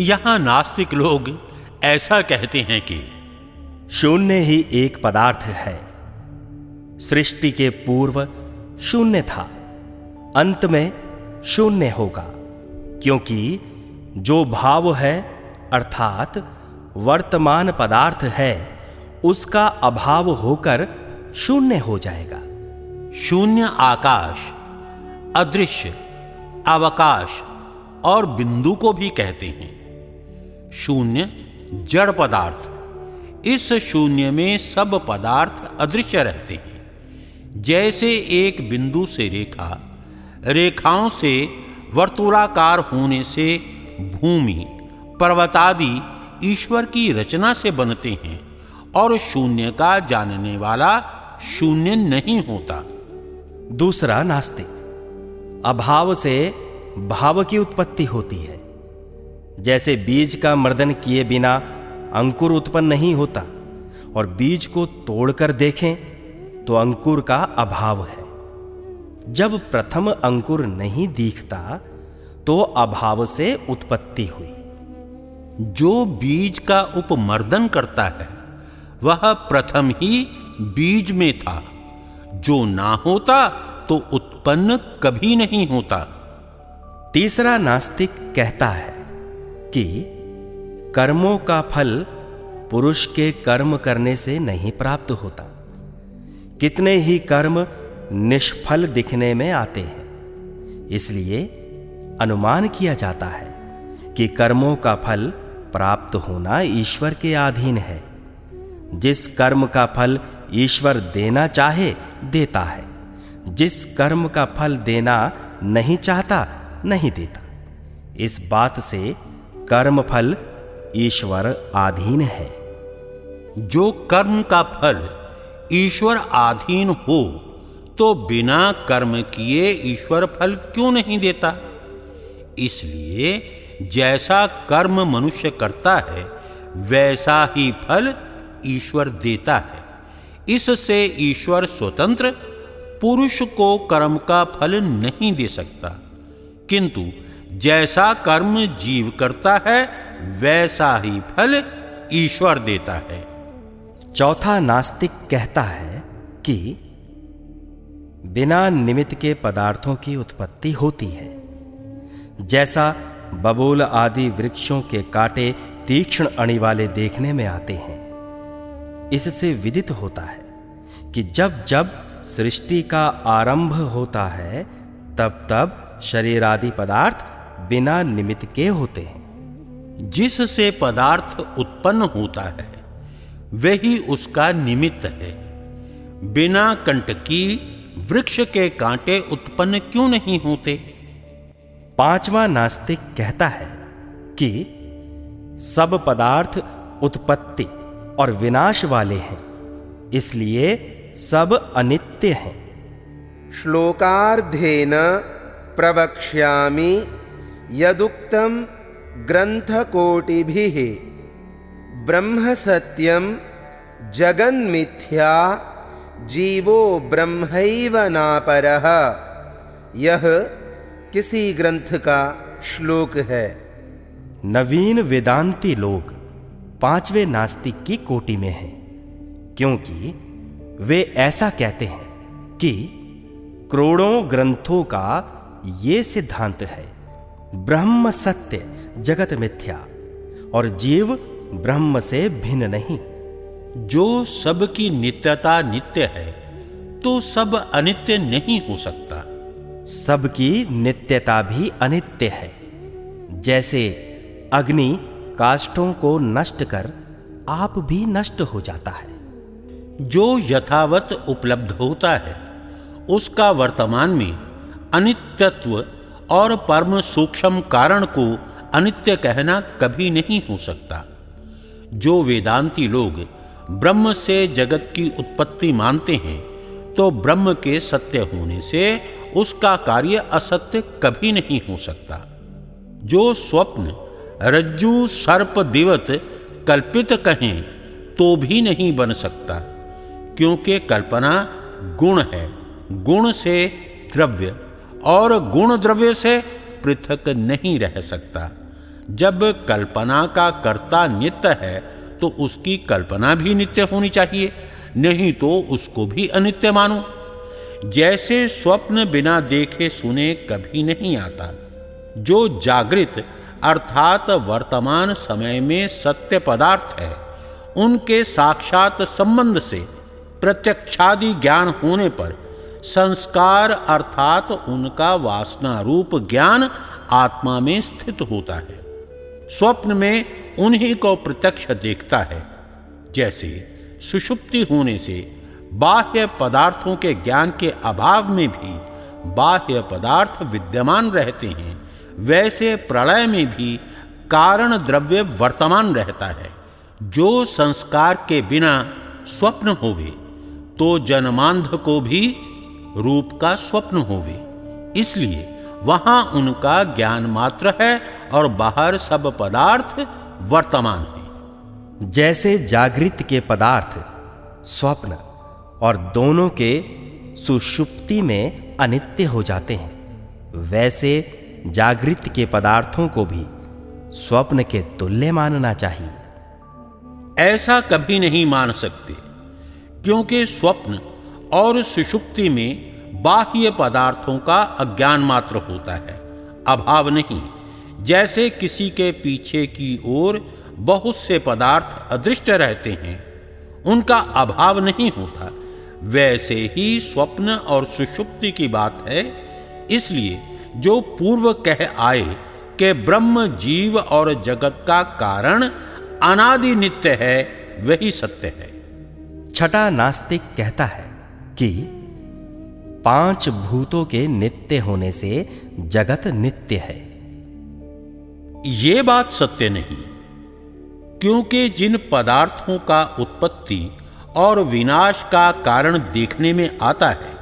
S3: यहां नास्तिक लोग ऐसा कहते हैं कि
S4: शून्य ही एक पदार्थ है। सृष्टि के पूर्व शून्य था, अंत में शून्य होगा, क्योंकि जो भाव है अर्थात वर्तमान पदार्थ है उसका अभाव होकर शून्य हो जाएगा।
S3: शून्य आकाश, अदृश्य, अवकाश और बिंदु को भी कहते हैं। शून्य जड़ पदार्थ। इस शून्य में सब पदार्थ अदृश्य रहते हैं। जैसे एक बिंदु से रेखा, रेखाओं से वर्तुलाकार होने से भूमि, पर्वतादि ईश्वर की रचना से बनते हैं और शून्य का जानने वाला शून्य नहीं होता।
S4: दूसरा नास्तिक। अभाव से भाव की उत्पत्ति होती है। जैसे बीज का मर्दन किए बिना अंकुर उत्पन्न नहीं होता और बीज को तोड़कर देखें तो अंकुर का अभाव है। जब प्रथम अंकुर नहीं दिखता तो अभाव से उत्पत्ति हुई।
S3: जो बीज का उपमर्दन करता है वह प्रथम ही बीज में था। जो ना होता तो उत्पन्न कभी नहीं होता।
S4: तीसरा नास्तिक कहता है कि कर्मों का फल पुरुष के कर्म करने से नहीं प्राप्त होता। कितने ही कर्म निष्फल दिखने में आते हैं, इसलिए अनुमान किया जाता है कि कर्मों का फल प्राप्त होना ईश्वर के अधीन है। जिस कर्म का फल ईश्वर देना चाहे देता है, जिस कर्म का फल देना नहीं चाहता नहीं देता। इस बात से कर्म फल ईश्वर अधीन है।
S3: जो कर्म का फल ईश्वर अधीन हो तो बिना कर्म किए ईश्वर फल क्यों नहीं देता? इसलिए जैसा कर्म मनुष्य करता है वैसा ही फल ईश्वर देता है। इससे ईश्वर स्वतंत्र पुरुष को कर्म का फल नहीं दे सकता, किंतु जैसा कर्म जीव करता है वैसा ही फल ईश्वर देता है।
S4: चौथा नास्तिक कहता है कि बिना निमित्त के पदार्थों की उत्पत्ति होती है। जैसा बबूल आदि वृक्षों के कांटे तीक्ष्ण अणि वाले देखने में आते हैं, इससे विदित होता है कि जब जब सृष्टि का आरंभ होता है तब तब शरीर आदि पदार्थ बिना निमित्त के होते हैं।
S3: जिससे पदार्थ उत्पन्न होता है वही उसका निमित्त है। बिना कंटकी वृक्ष के कांटे उत्पन्न क्यों नहीं होते?
S4: पांचवा नास्तिक कहता है कि सब पदार्थ उत्पत्ति और विनाश वाले हैं, इसलिए सब अनित्य हैं।
S2: श्लोकार्धेन प्रवक्ष्यामि यदुक्तं ग्रंथकोटिभिः ब्रह्म सत्यं जगन्मिथ्या जीवो ब्रह्मैव नापरः। यह किसी ग्रंथ का श्लोक है।
S4: नवीन वेदांती लोग पांचवें नास्तिक की कोटि में हैं, क्योंकि वे ऐसा कहते हैं कि करोड़ों ग्रंथों का ये सिद्धांत है, ब्रह्म सत्य जगत मिथ्या और जीव ब्रह्म से भिन्न नहीं।
S3: जो सबकी नित्यता नित्य है तो सब अनित्य नहीं हो सकता।
S4: सबकी नित्यता भी अनित्य है। जैसे अग्नि काष्ठों को नष्ट कर आप भी नष्ट हो जाता है।
S3: जो यथावत उपलब्ध होता है उसका वर्तमान में अनित्यत्व और परम सूक्ष्म कारण को अनित्य कहना कभी नहीं हो सकता। जो वेदांती लोग ब्रह्म से जगत की उत्पत्ति मानते हैं तो ब्रह्म के सत्य होने से उसका कार्य असत्य कभी नहीं हो सकता। जो स्वप्न रज्जू सर्प दिवत कल्पित कहें तो भी नहीं बन सकता, क्योंकि कल्पना गुण है, गुण से द्रव्य और गुण द्रव्य से पृथक नहीं रह सकता। जब कल्पना का कर्ता नित्य है तो उसकी कल्पना भी नित्य होनी चाहिए, नहीं तो उसको भी अनित्य मानो। जैसे स्वप्न बिना देखे सुने कभी नहीं आता। जो जागृत अर्थात वर्तमान समय में सत्य पदार्थ है उनके साक्षात संबंध से प्रत्यक्षादि ज्ञान होने पर संस्कार अर्थात उनका वासना रूप ज्ञान आत्मा में स्थित होता है। स्वप्न में उन्हीं को प्रत्यक्ष देखता है। जैसे सुषुप्ति होने से बाह्य पदार्थों के ज्ञान के अभाव में भी बाह्य पदार्थ विद्यमान रहते हैं, वैसे प्रलय में भी कारण द्रव्य वर्तमान रहता है। जो संस्कार के बिना स्वप्न होवे तो जन्मांध को भी रूप का स्वप्न होवे, इसलिए वहां उनका ज्ञान मात्र है और बाहर सब पदार्थ वर्तमान है।
S4: जैसे जागृत के पदार्थ स्वप्न और दोनों के सुषुप्ति में अनित्य हो जाते हैं, वैसे जागृत के पदार्थों को भी स्वप्न के तुल्य मानना चाहिए।
S3: ऐसा कभी नहीं मान सकते, क्योंकि स्वप्न और सुषुप्ति में बाह्य पदार्थों का अज्ञान मात्र होता है, अभाव नहीं। जैसे किसी के पीछे की ओर बहुत से पदार्थ अदृष्ट रहते हैं, उनका अभाव नहीं होता, वैसे ही स्वप्न और सुषुप्ति की बात है। इसलिए जो पूर्व कह आए कि ब्रह्म जीव और जगत का कारण अनादि नित्य है, वही सत्य है।
S4: छठा नास्तिक कहता है कि पांच भूतों के नित्य होने से जगत नित्य है।
S3: ये बात सत्य नहीं, क्योंकि जिन पदार्थों का उत्पत्ति और विनाश का कारण देखने में आता है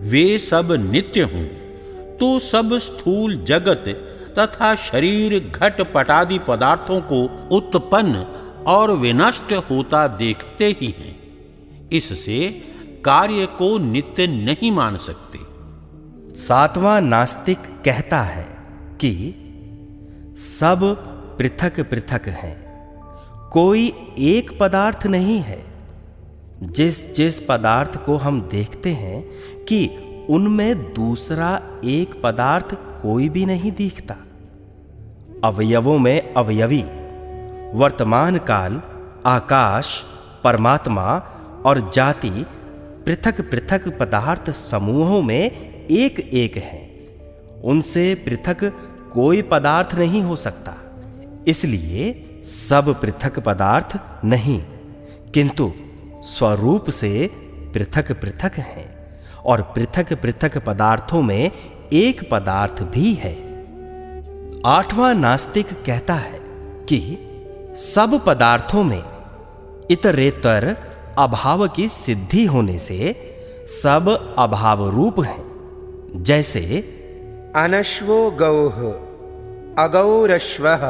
S3: वे सब नित्य हों तो सब स्थूल जगत तथा शरीर घट पटादि पदार्थों को उत्पन्न और विनष्ट होता देखते ही हैं। इससे कार्य को नित्य नहीं मान सकते।
S4: सातवां नास्तिक कहता है कि सब पृथक पृथक हैं, कोई एक पदार्थ नहीं है। जिस जिस पदार्थ को हम देखते हैं कि उनमें दूसरा एक पदार्थ कोई भी नहीं दिखता। अवयवों में अवयवी, वर्तमान काल, आकाश, परमात्मा और जाति पृथक पृथक पदार्थ समूहों में एक एक हैं। उनसे पृथक कोई पदार्थ नहीं हो सकता। इसलिए सब पृथक पदार्थ नहीं, किंतु स्वरूप से पृथक पृथक हैं, और पृथक पृथक पदार्थों में एक पदार्थ भी है। आठवां नास्तिक कहता है कि सब पदार्थों में इतरेतर अभाव की सिद्धि होने से सब अभाव रूप हैं। जैसे
S2: अनश्वो गौः अगौरश्वः,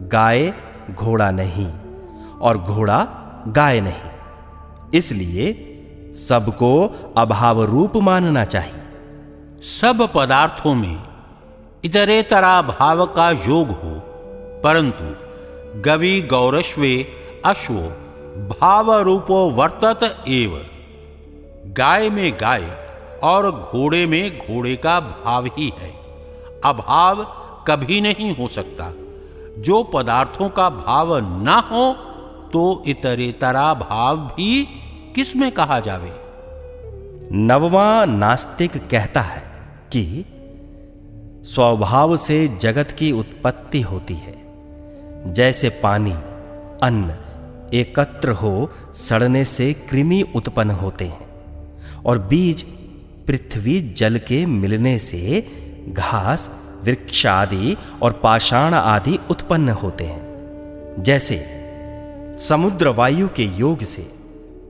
S4: गाय घोड़ा नहीं और घोड़ा गाय नहीं, इसलिए सबको अभाव रूप मानना चाहिए।
S3: सब पदार्थों में इतरेतरा भाव का योग हो, परंतु गवि गौरश्वे अश्वो भाव रूपो वर्तत एव। गाय में गाय और घोड़े में घोड़े का भाव ही है, अभाव कभी नहीं हो सकता। जो पदार्थों का भाव ना हो तो इतरेतरा भाव भी किस में कहा जावे।
S4: नववां नास्तिक कहता है कि स्वभाव से जगत की उत्पत्ति होती है। जैसे पानी अन्न एकत्र हो सड़ने से कृमि उत्पन्न होते हैं, और बीज पृथ्वी जल के मिलने से घास वृक्ष आदि और पाषाण आदि उत्पन्न होते हैं। जैसे समुद्र वायु के योग से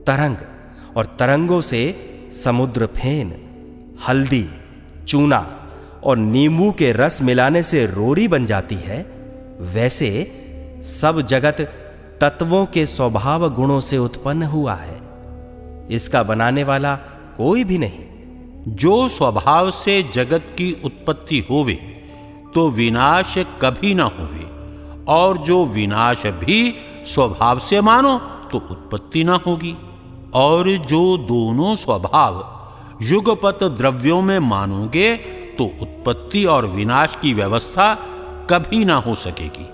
S4: तरंग, और तरंगों से समुद्र फेन, हल्दी, चूना और नींबू के रस मिलाने से रोरी बन जाती है, वैसे सब जगत तत्वों के स्वभाव गुणों से उत्पन्न हुआ है। इसका बनाने वाला कोई भी नहीं।
S3: जो स्वभाव से जगत की उत्पत्ति होवे तो विनाश कभी ना होवे, और जो विनाश भी स्वभाव से मानो तो उत्पत्ति ना होगी। और जो दोनों स्वभाव युगपत द्रव्यों में मानोगे तो उत्पत्ति और विनाश की व्यवस्था कभी ना हो सकेगी।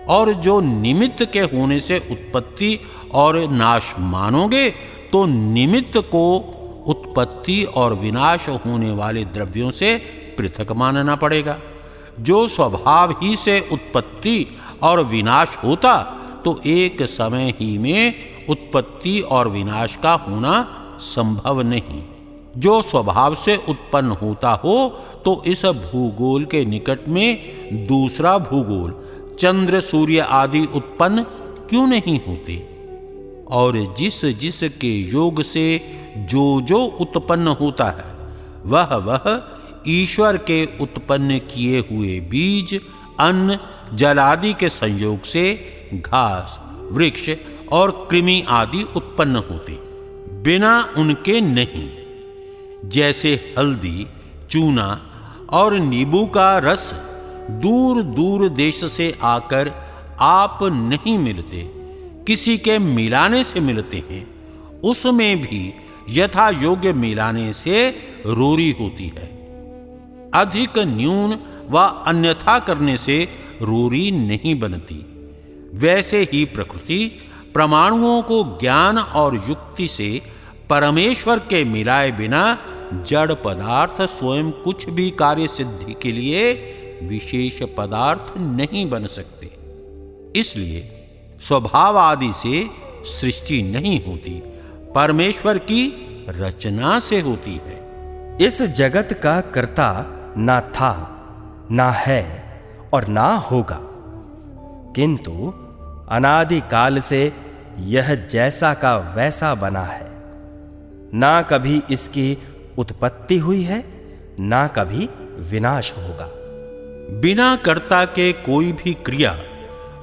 S3: और जो निमित्त के होने से उत्पत्ति और नाश मानोगे तो निमित्त को उत्पत्ति और विनाश होने वाले द्रव्यों से पृथक मानना पड़ेगा। जो स्वभाव ही से उत्पत्ति और विनाश होता तो एक समय ही में उत्पत्ति और विनाश का होना संभव नहीं। जो स्वभाव से उत्पन्न होता हो तो इस भूगोल के निकट में दूसरा भूगोल चंद्र सूर्य आदि उत्पन्न क्यों नहीं होते। और जिस जिस के योग से जो जो उत्पन्न होता है वह ईश्वर के उत्पन्न किए हुए बीज अन्न जल आदि के संयोग से घास वृक्ष और कृमि आदि उत्पन्न होते, बिना उनके नहीं। जैसे हल्दी चूना और नींबू का रस दूर दूर देश से आकर आप नहीं मिलते, किसी के मिलाने से मिलते हैं। उसमें भी यथा योग्य मिलाने से रोरी होती है। अधिक न्यून व अन्यथा करने से रोरी नहीं बनती। वैसे ही प्रकृति परमाणुओं को ज्ञान और युक्ति से परमेश्वर के मिलाए बिना जड़ पदार्थ स्वयं कुछ भी कार्य सिद्धि के लिए विशेष पदार्थ नहीं बन सकते। इसलिए स्वभाव आदि से सृष्टि नहीं होती, परमेश्वर की रचना से होती है।
S4: इस जगत का कर्ता ना था, ना है और ना होगा, किंतु अनादि काल से यह जैसा का वैसा बना है। ना कभी इसकी उत्पत्ति हुई है, ना कभी विनाश होगा।
S3: बिना कर्ता के कोई भी क्रिया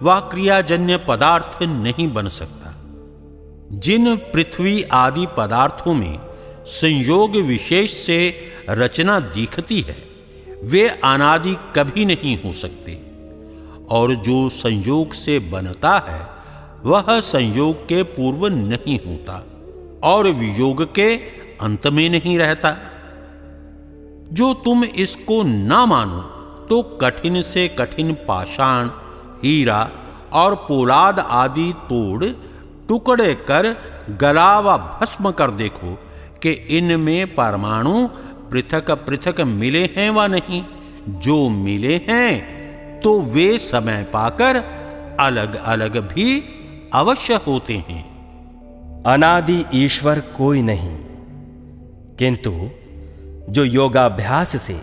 S3: व क्रियाजन्य पदार्थ नहीं बन सकता। जिन पृथ्वी आदि पदार्थों में संयोग विशेष से रचना दिखती है वे अनादि कभी नहीं हो सकते, और जो संयोग से बनता है वह संयोग के पूर्व नहीं होता और वियोग के अंत में नहीं रहता। जो तुम इसको ना मानो तो कठिन से कठिन पाषाण हीरा और पोलाद आदि तोड़ टुकड़े कर गला व भस्म कर देखो कि इनमें परमाणु पृथक पृथक मिले हैं व नहीं, जो मिले हैं तो वे समय पाकर अलग अलग भी अवश्य होते हैं।
S4: अनादि ईश्वर कोई नहीं, किंतु जो योगाभ्यास से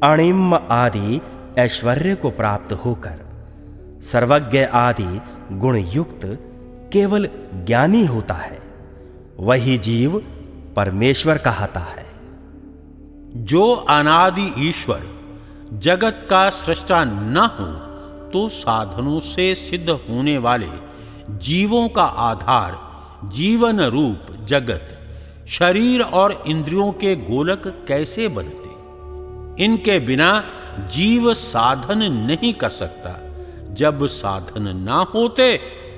S4: अणिम आदि ऐश्वर्य को प्राप्त होकर सर्वज्ञ आदि गुण युक्त केवल ज्ञानी होता है, वही जीव परमेश्वर कहता है।
S3: जो अनादि ईश्वर जगत का सृष्टा न हो तो साधनों से सिद्ध होने वाले जीवों का आधार जीवन रूप जगत, शरीर और इंद्रियों के गोलक कैसे बनते? इनके बिना जीव साधन नहीं कर सकता। जब साधन ना होते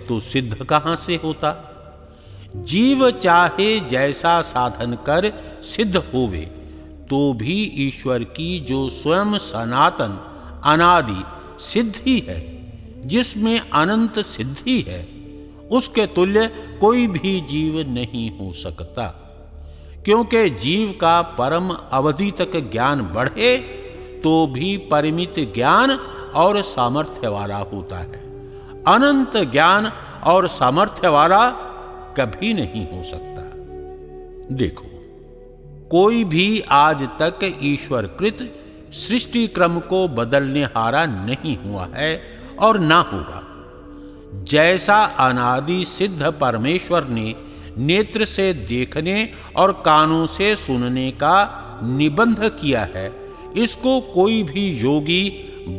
S3: तो सिद्ध कहां से होता? जीव चाहे जैसा साधन कर सिद्ध होवे तो भी ईश्वर की जो स्वयं सनातन अनादि सिद्धि है, जिसमें अनंत सिद्धि है, उसके तुल्य कोई भी जीव नहीं हो सकता। क्योंकि जीव का परम अवधि तक ज्ञान बढ़े तो भी परिमित ज्ञान और सामर्थ्य वाला होता है। अनंत ज्ञान और सामर्थ्य वाला कभी नहीं हो सकता। देखो, कोई भी आज तक ईश्वरकृत सृष्टि क्रम को बदलने हारा नहीं हुआ है और ना होगा। जैसा अनादि सिद्ध परमेश्वर ने नेत्र से देखने और कानों से सुनने का निबंध किया है, इसको कोई भी योगी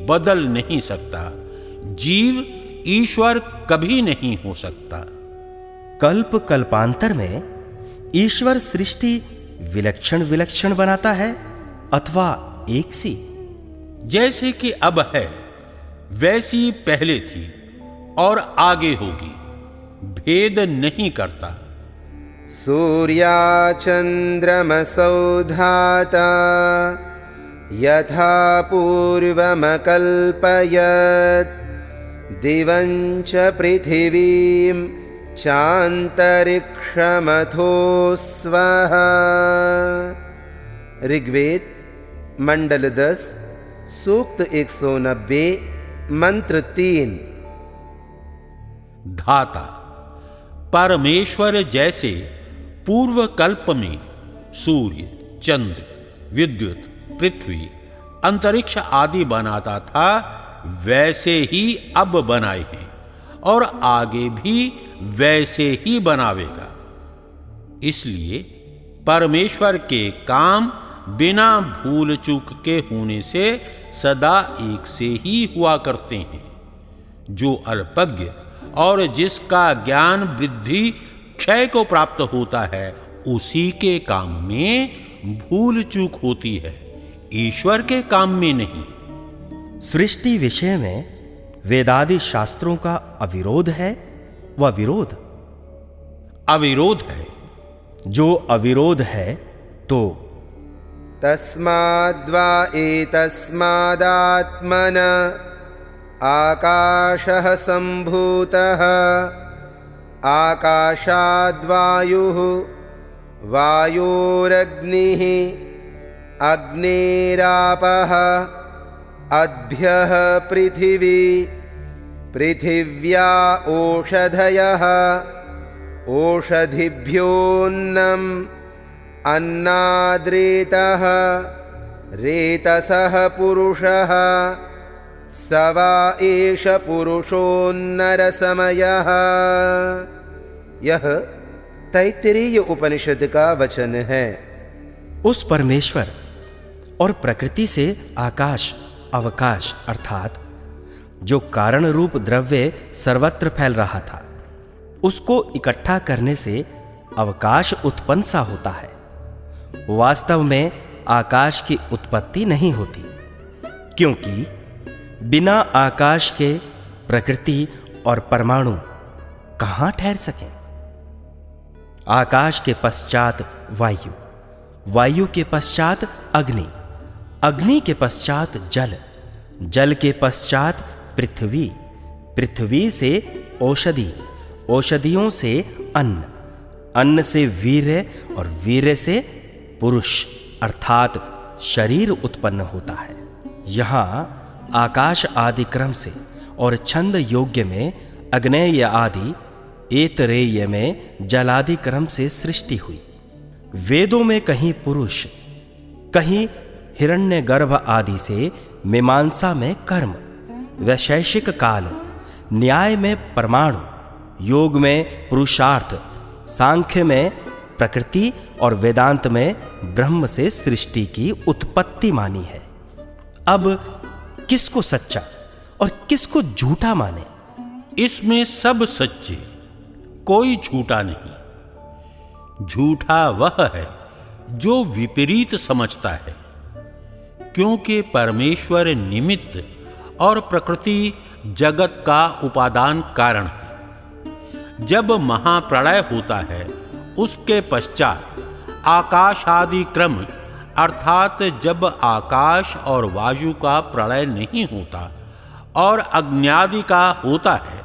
S3: बदल नहीं सकता। जीव ईश्वर कभी नहीं हो सकता।
S4: कल्प कल्पांतर में ईश्वर सृष्टि विलक्षण विलक्षण बनाता है अथवा एक सी?
S3: जैसे कि अब है वैसी पहले थी और आगे होगी, भेद नहीं करता।
S2: सूर्या चंद्रमसौ धाता यथा पूर्वमकल्पयत् दिवं च पृथिवीं चान्तरिक्षमथो स्वः। ऋग्वेद मंडल 10 सूक्त 190 मंत्र 3।
S3: धाता परमेश्वर जैसे पूर्व कल्प में सूर्य, चंद्र, विद्युत, पृथ्वी, अंतरिक्ष आदि बनाता था, वैसे ही अब बनाए हैं और आगे भी वैसे ही बनावेगा। इसलिए परमेश्वर के काम बिना भूल चूक के होने से सदा एक से ही हुआ करते हैं। जो अल्पज्ञ और जिसका ज्ञान वृद्धि क्षय को प्राप्त होता है, उसी के काम में भूल चूक होती है, ईश्वर के काम में नहीं।
S4: सृष्टि विषय में वेदादि शास्त्रों का अविरोध है व विरोध?
S3: अविरोध है।
S4: जो अविरोध है तो
S2: तस्माद्वा एतस्मादात्मन आकाशः सम्भूतः आकाशाद्वायुः वायोरग्निः अग्नेरापः अद्भ्यः पृथिवी पृथिव्या ओषधयः ओषधिभ्योऽन्नम् अन्नाद्रेतः रेतसः पुरुषः स वा एष पुरुषोन्नरसमयः। यह तैत्तिरीय उपनिषद का वचन है।
S4: उस परमेश्वर और प्रकृति से आकाश अवकाश अर्थात जो कारण रूप द्रव्य सर्वत्र फैल रहा था, उसको इकट्ठा करने से अवकाश उत्पन्न सा होता है। वास्तव में आकाश की उत्पत्ति नहीं होती, क्योंकि बिना आकाश के प्रकृति और परमाणु कहां ठहर सके। आकाश के पश्चात वायु, वायु के पश्चात अग्नि, अग्नि के पश्चात जल, जल के पश्चात पृथ्वी, पृथ्वी से औषधि, औषधियों से अन्न, अन्न से वीर्य और वीर्य से पुरुष अर्थात शरीर उत्पन्न होता है। यहाँ आकाश आदि क्रम से और छंद योग्य में अग्नेय आदि, एतरेय में जलादि क्रम से सृष्टि हुई। वेदों में कहीं पुरुष, कहीं हिरण्यगर्भ आदि से मीमांसा में कर्म, वैशेषिक काल, न्याय में परमाणु, योग में पुरुषार्थ, सांख्य में प्रकृति और वेदांत में ब्रह्म से सृष्टि की उत्पत्ति मानी है। अब किसको सच्चा और किसको झूठा माने?
S3: इसमें सब सच्चे, कोई झूठा नहीं। झूठा वह है जो विपरीत समझता है, क्योंकि परमेश्वर निमित्त और प्रकृति जगत का उपादान कारण है। जब महाप्रलय होता है उसके पश्चात आकाश आदि क्रम, अर्थात जब आकाश और वायु का प्रलय नहीं होता और अग्न्यादि का होता है,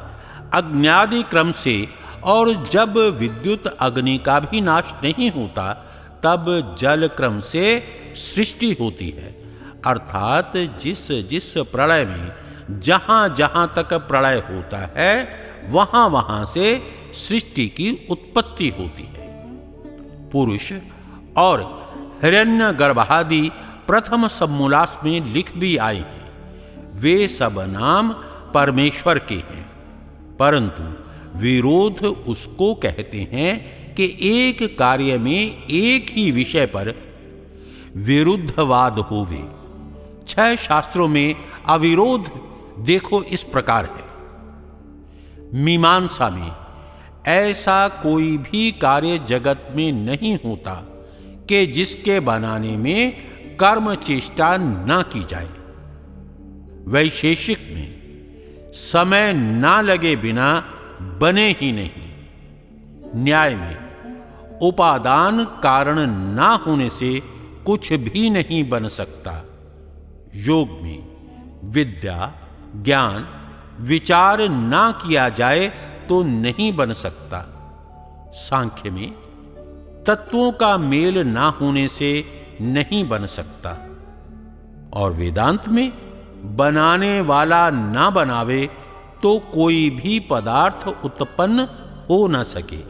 S3: अग्न्यादि क्रम से, और जब विद्युत अग्नि का भी नाश नहीं होता, तब जल क्रम से सृष्टि होती है। अर्थात जिस जिस प्रलय में जहां जहां तक प्रलय होता है, वहां वहां से सृष्टि की उत्पत्ति होती है। पुरुष और हिरण्यगर्भादि प्रथम समूलास में लिख भी आए हैं। वे सब नाम परमेश्वर के हैं, परंतु विरोध उसको कहते हैं कि एक कार्य में एक ही विषय पर विरुद्धवाद होवे। 6 शास्त्रों में अविरोध देखो इस प्रकार है। मीमांसा में ऐसा कोई भी कार्य जगत में नहीं होता कि जिसके बनाने में कर्म चेष्टा ना की जाए। वैशेषिक में समय ना लगे बिना बने ही नहीं। न्याय में उपादान कारण ना होने से कुछ भी नहीं बन सकता। योग में विद्या, ज्ञान, विचार ना किया जाए तो नहीं बन सकता। सांख्य में तत्वों का मेल ना होने से नहीं बन सकता। और वेदांत में बनाने वाला ना बनावे तो कोई भी पदार्थ उत्पन्न हो न सके।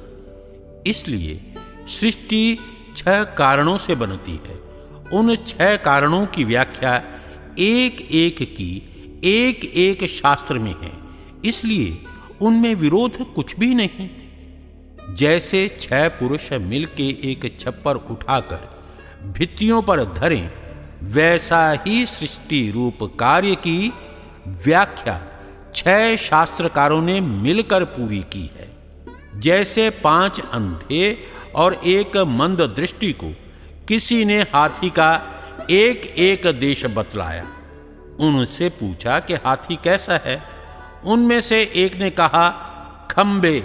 S3: इसलिए सृष्टि 6 कारणों से बनती है। उन 6 कारणों की व्याख्या एक एक शास्त्र में है, इसलिए उनमें विरोध कुछ भी नहीं। जैसे 6 पुरुष मिलके एक छप्पर उठाकर भित्तियों पर धरें, वैसा ही सृष्टि रूप कार्य की व्याख्या 6 शास्त्रकारों ने मिलकर पूरी की है। जैसे 5 अंधे और 1 मंद दृष्टि को किसी ने हाथी का एक देश बतलाया। उनसे पूछा कि हाथी कैसा है। उनमें से एक ने कहा खंबे,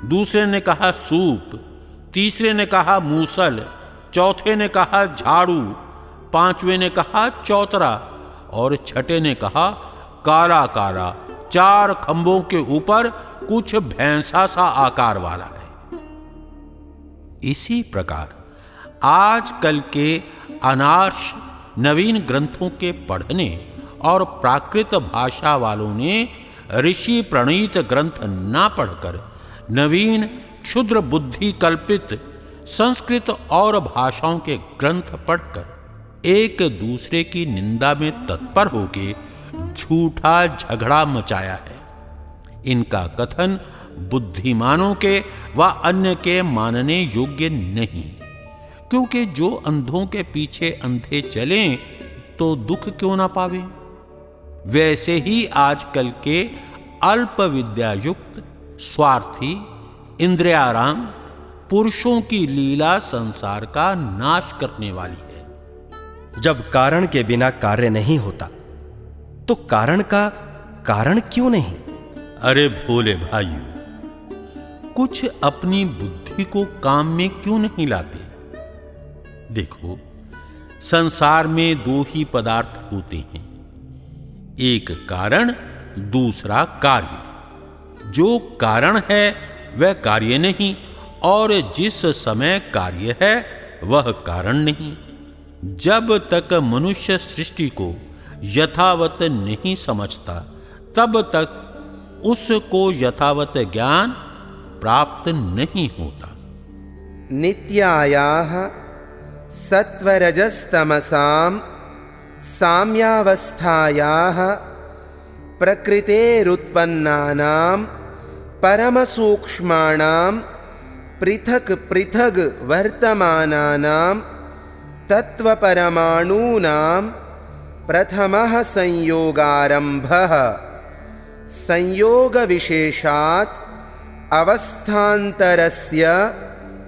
S3: दूसरे ने कहा सूप, तीसरे ने कहा मूसल, चौथे ने कहा झाड़ू, 5वें ने कहा चौतरा और 6ठे ने कहा काला काला, 4 खंभों के ऊपर कुछ भैंसा सा आकार वाला है। इसी प्रकार आजकल के अनार्ष नवीन ग्रंथों के पढ़ने और प्राकृत भाषा वालों ने ऋषि प्रणीत ग्रंथ ना पढ़कर नवीन क्षुद्र बुद्धि कल्पित संस्कृत और भाषाओं के ग्रंथ पढ़कर एक दूसरे की निंदा में तत्पर होके झूठा झगड़ा मचाया है। इनका कथन बुद्धिमानों के व अन्य के मानने योग्य नहीं, क्योंकि जो अंधों के पीछे अंधे चलें तो दुख क्यों ना पावे। वैसे ही आजकल के अल्प विद्या युक्त स्वार्थी इंद्रियाराम पुरुषों की लीला संसार का नाश करने वाली है।
S4: जब कारण के बिना कार्य नहीं होता तो कारण का कारण क्यों नहीं?
S3: अरे भोले भाइयों, कुछ अपनी बुद्धि को काम में क्यों नहीं लाते? देखो, संसार में 2 ही पदार्थ होते हैं, एक कारण, दूसरा कार्य। जो कारण है वह कार्य नहीं, और जिस समय कार्य है वह कारण नहीं। जब तक मनुष्य सृष्टि को यथावत नहीं समझता, तब तक उसको यथावत ज्ञान प्राप्त नहीं होता।
S2: नित्यायाः सत्वरजस्तमसां साम्यावस्थायाः प्रकृतेरुत्पन्नानां परमसूक्ष्माणां पृथक् पृथग् वर्तमानानां तत्त्वपरमाणूनां प्रथमः संयोगारम्भः। संयोगविशेषात् अवस्थान्तरस्य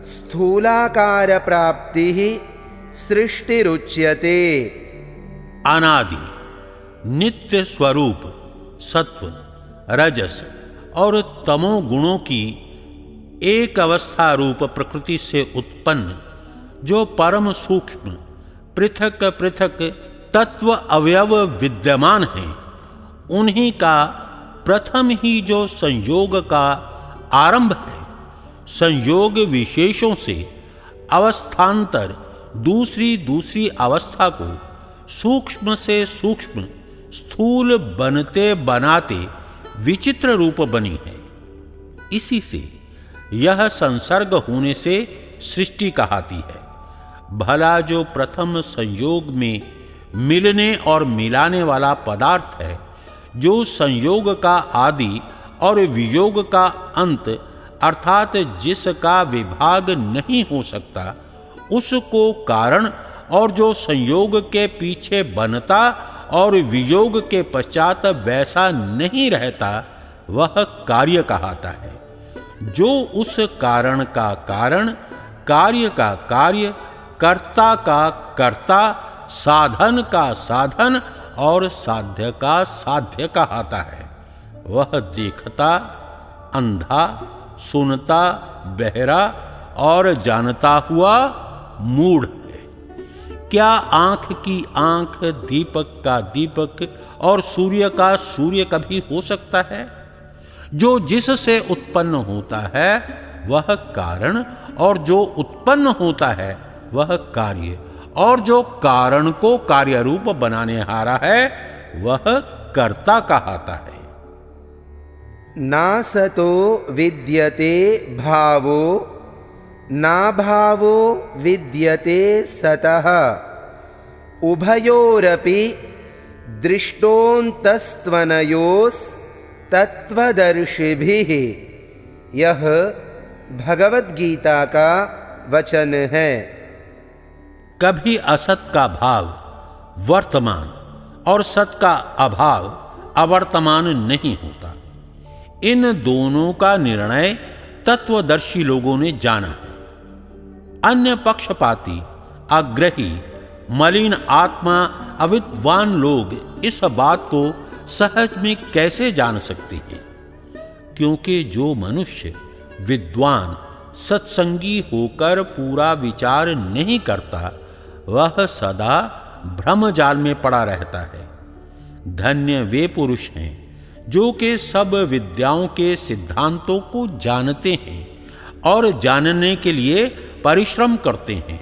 S2: स्थूलाकारप्राप्तिः सृष्टिरुच्यते।
S3: अनादि नित्य स्वरूप सत्व, रजस और तमो गुणों की एक अवस्था रूप प्रकृति से उत्पन्न जो परम सूक्ष्म पृथक पृथक तत्व अवयव विद्यमान हैं, उन्हीं का प्रथम ही जो संयोग का आरंभ है, संयोग विशेषों से अवस्थांतर दूसरी अवस्था को सूक्ष्म से सूक्ष्म स्थूल बनते बनाते विचित्र रूप बनी है। इसी से यह संसर्ग होने से सृष्टि कहाती है। भला जो प्रथम संयोग में मिलने और मिलाने वाला पदार्थ है, जो संयोग का आदि और वियोग का अंत अर्थात जिसका विभाग नहीं हो सकता, उसको कारण, और जो संयोग के पीछे बनता और वियोग के पश्चात वैसा नहीं रहता, वह कार्य कहाता है। जो उस कारण का कारण, कार्य का कार्य, कर्ता का कर्ता, साधन का साधन और साध्य का साध्य कहाता है। वह देखता, अंधा, सुनता, बहरा और जानता हुआ मूढ़ है। क्या आंख की आंख, दीपक का दीपक और सूर्य का सूर्य कभी हो सकता है? जो जिससे उत्पन्न होता है वह कारण, और जो उत्पन्न होता है वह कार्य, और जो कारण को कार्य रूप बनाने हारा है वह कर्ता कहाता है।
S2: नासतो विद्यते भावो नाभावो विद्यते सतः उभयोरपि दृष्टोऽन्तस्त्वनयोस्तत्त्वदर्शिभिः। यह भगवद गीता का वचन है।
S3: कभी असत का भाव वर्तमान और सत का अभाव अवर्तमान नहीं होता। इन दोनों का निर्णय तत्वदर्शी लोगों ने जाना है। अन्य पक्षपाती, आग्रही, मलिन आत्मा, अविद्वान लोग इस बात को सहज में कैसे जान सकते हैं? क्योंकि जो मनुष्य विद्वान सत्संगी होकर पूरा विचार नहीं करता, वह सदा भ्रमजाल में पड़ा रहता है। धन्य वे पुरुष हैं जो कि सब विद्याओं के सिद्धांतों को जानते हैं और जानने के लिए परिश्रम करते हैं,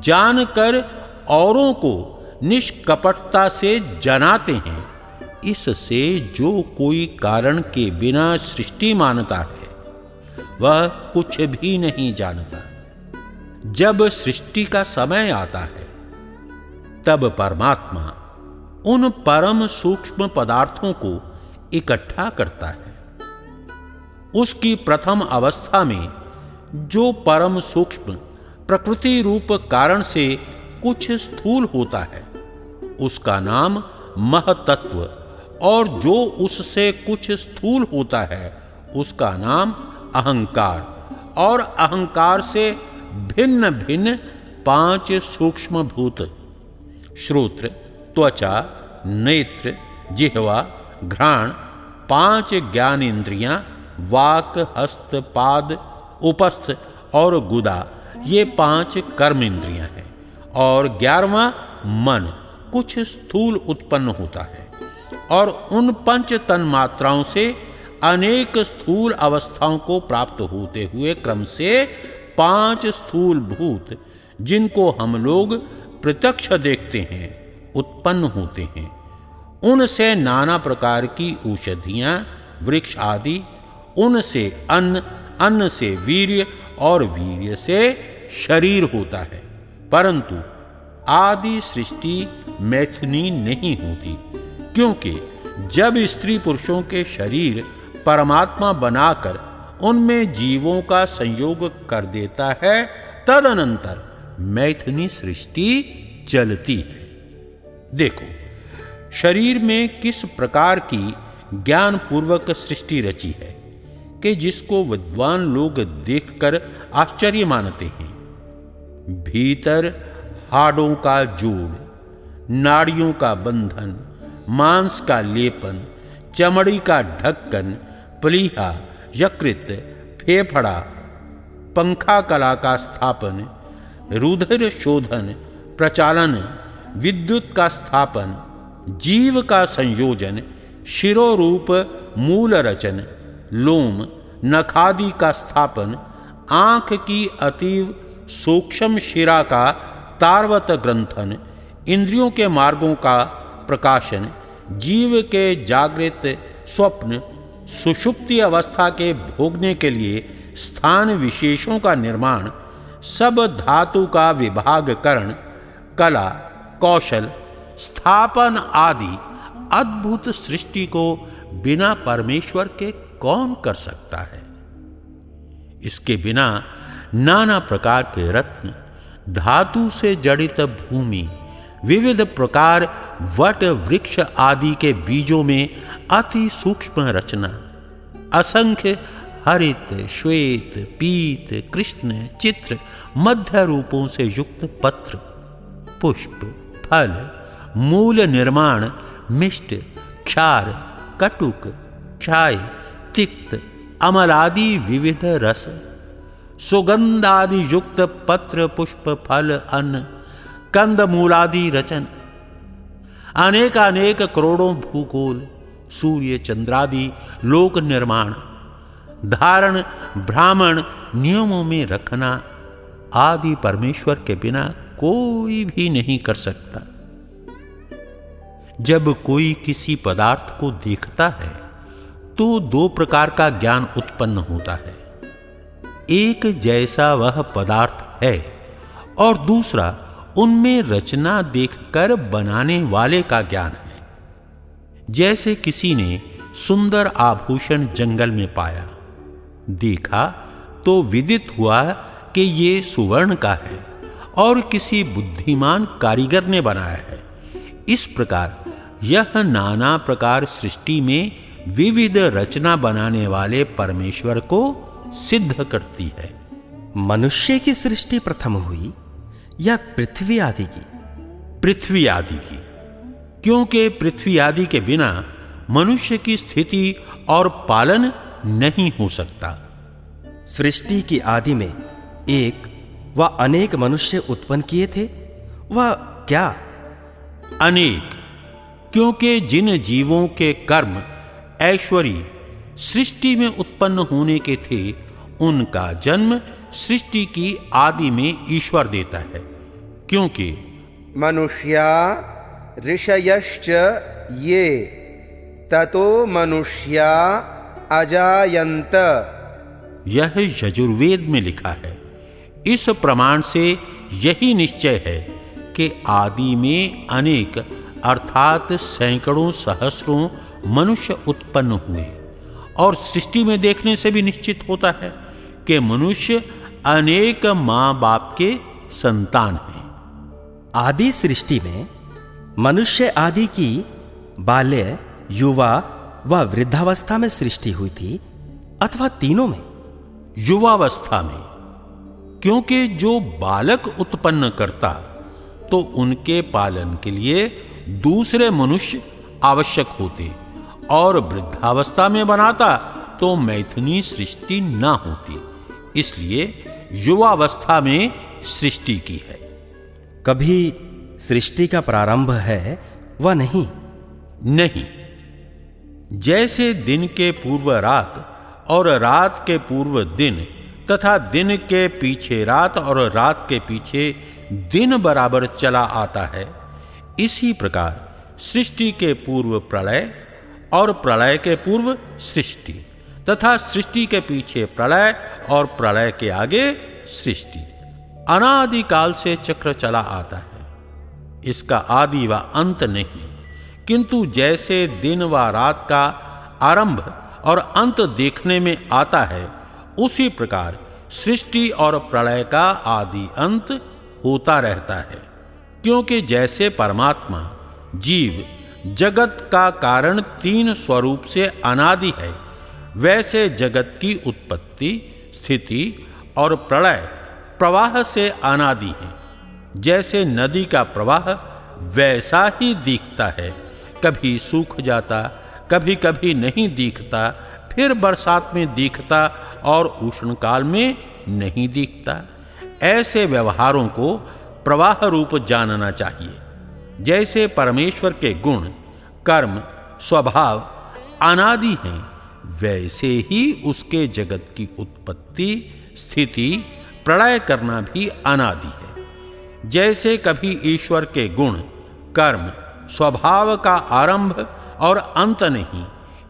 S3: जानकर औरों को निष्कपटता से जनाते हैं। इससे जो कोई कारण के बिना सृष्टि मानता है, वह कुछ भी नहीं जानता। जब सृष्टि का समय आता है, तब परमात्मा उन परम सूक्ष्म पदार्थों को इकट्ठा करता है। उसकी प्रथम अवस्था में जो परम सूक्ष्म प्रकृति रूप कारण से कुछ स्थूल होता है, उसका नाम महतत्व, और जो उससे कुछ स्थूल होता है उसका नाम अहंकार, और अहंकार से भिन्न भिन्न 5 सूक्ष्म भूत श्रोत्र, त्वचा, नेत्र, जिह्वा, घ्राण, 5 ज्ञान इंद्रियां, वाक, हस्त, पाद, उपस्थ और गुदा, ये 5 कर्म इंद्रियां हैं। और 11वां मन कुछ स्थूल उत्पन्न होता है, और उन 5 तन मात्राओं से अनेक स्थूल अवस्थाओं को प्राप्त होते हुए क्रम से 5 स्थूल भूत, जिनको हम लोग प्रत्यक्ष देखते हैं, उत्पन्न होते हैं। उनसे नाना प्रकार की औषधियां, वृक्ष आदि, उनसे अन्न, अन्न से वीर्य और वीर्य से शरीर होता है। परंतु आदि सृष्टि मैथुनी नहीं होती, क्योंकि जब स्त्री पुरुषों के शरीर परमात्मा बनाकर उनमें जीवों का संयोग कर देता है, तदनंतर मैथुनी सृष्टि चलती है। देखो, शरीर में किस प्रकार की ज्ञान पूर्वक सृष्टि रची है कि जिसको विद्वान लोग देखकर आश्चर्य मानते हैं। भीतर हाड़ों का जोड़, नाड़ियों का बंधन, मांस का लेपन, चमड़ी का ढक्कन, प्लीहा, यकृत, फेफड़ा, पंखा कला का स्थापन, रुधिर शोधन, प्रचालन, विद्युत का स्थापन, जीव का संयोजन, शिरोरूप मूल रचन, लोम, नखादि का स्थापन, आंख की अतीव सूक्ष्म शिरा का तारवत ग्रंथन, इंद्रियों के मार्गों का प्रकाशन, जीव के जागृत, स्वप्न, सुषुप्ति अवस्था के भोगने के लिए स्थान विशेषों का निर्माण, सब धातु का विभागकरण, कला, कौशल, स्थापन आदि अद्भुत सृष्टि को बिना परमेश्वर के कौन कर सकता है। इसके बिना नाना प्रकार के रत्न, धातु से जड़ित भूमि, विविध प्रकार वट वृक्ष आदि के बीजों में अति सूक्ष्म रचना, असंख्य हरित, श्वेत, पीत, कृष्ण, चित्र, मध्य रूपों से युक्त पत्र, पुष्प, फल, मूल निर्माण, मिष्ट, क्षार, कटुक, क्षाय, तिक्त, अमल आदि विविध रस, सुगंध आदि युक्त पत्र, पुष्प, फल, अन्न, कंद मूलादि रचन, अनेकानेक करोड़ों भूगोल, सूर्य चंद्रादि लोक निर्माण, धारण ब्राह्मण नियमों में रखना आदि परमेश्वर के बिना कोई भी नहीं कर सकता। जब कोई किसी पदार्थ को देखता है तो दो प्रकार का ज्ञान उत्पन्न होता है। एक जैसा वह पदार्थ है और दूसरा उनमें रचना देखकर बनाने वाले का ज्ञान है। जैसे किसी ने सुंदर आभूषण जंगल में पाया, देखा तो विदित हुआ कि ये सुवर्ण का है और किसी बुद्धिमान कारीगर ने बनाया है। इस प्रकार यह नाना प्रकार सृष्टि में विविध रचना बनाने वाले परमेश्वर को सिद्ध करती है।
S4: मनुष्य की सृष्टि प्रथम हुई या पृथ्वी आदि की?
S3: पृथ्वी आदि की, क्योंकि पृथ्वी आदि के बिना मनुष्य की स्थिति और पालन नहीं हो सकता।
S4: सृष्टि की आदि में एक व अनेक मनुष्य उत्पन्न किए थे, वह क्या?
S3: अनेक, क्योंकि जिन जीवों के कर्म ऐश्वर्य सृष्टि में उत्पन्न होने के थे, उनका जन्म सृष्टि की आदि में ईश्वर देता है। क्योंकि
S2: मनुष्या ऋषयश्च ये ततो मनुष्या अजायन्त,
S3: यह यजुर्वेद में लिखा है। इस प्रमाण से यही निश्चय है कि आदि में अनेक अर्थात सैकड़ों सहस्रों मनुष्य उत्पन्न हुए, और सृष्टि में देखने से भी निश्चित होता है कि मनुष्य अनेक माँ बाप के संतान हैं।
S4: आदि सृष्टि में मनुष्य आदि की बाल्य, युवा व वृद्धावस्था में सृष्टि हुई थी अथवा तीनों में?
S3: युवावस्था में, क्योंकि जो बालक उत्पन्न करता तो उनके पालन के लिए दूसरे मनुष्य आवश्यक होते, और वृद्धावस्था में बनाता तो मैथुनी सृष्टि ना होती। इसलिए युवावस्था में सृष्टि की है।
S4: कभी सृष्टि का प्रारंभ है व नहीं?
S3: नहीं। जैसे दिन के पूर्व रात और रात के पूर्व दिन तथा दिन के पीछे रात और रात के पीछे दिन बराबर चला आता है, इसी प्रकार सृष्टि के पूर्व प्रलय और प्रलय के पूर्व सृष्टि तथा सृष्टि के पीछे प्रलय और प्रलय के आगे सृष्टि। अनादिकाल से चक्र चला आता है, इसका आदि व अंत नहीं, किंतु जैसे दिन व रात का आरंभ और अंत देखने में आता है, उसी प्रकार सृष्टि और प्रलय का आदि अंत होता रहता है। क्योंकि जैसे परमात्मा जीव जगत का कारण तीन स्वरूप से अनादि है, वैसे जगत की उत्पत्ति, स्थिति और प्रलय प्रवाह से अनादि है। जैसे नदी का प्रवाह वैसा ही दिखता है, कभी सूख जाता, कभी कभी नहीं दिखता, फिर बरसात में दिखता और उष्णकाल में नहीं दिखता। ऐसे व्यवहारों को प्रवाह रूप जानना चाहिए। जैसे परमेश्वर के गुण, कर्म, स्वभाव अनादि हैं, वैसे ही उसके जगत की उत्पत्ति, स्थिति, प्रलय करना भी अनादि है। जैसे कभी ईश्वर के गुण, कर्म, स्वभाव का आरंभ और अंत नहीं,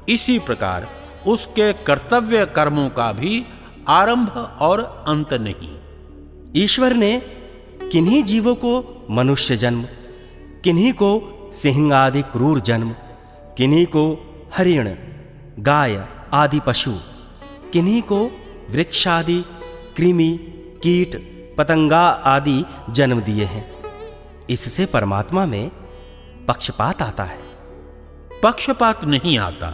S3: इसी प्रकार उसके कर्तव्य कर्मों का भी आरंभ और अंत नहीं।
S4: ईश्वर ने किन्हीं जीवों को मनुष्य जन्म, किन्हीं को सिंह आदि क्रूर जन्म, किन्हीं को हरिण, गाय आदि पशु, किन्हीं को वृक्ष आदि, कृमि, कीट, पतंगा आदि जन्म दिए हैं। इससे परमात्मा में पक्षपात आता है।
S3: पक्षपात नहीं आता,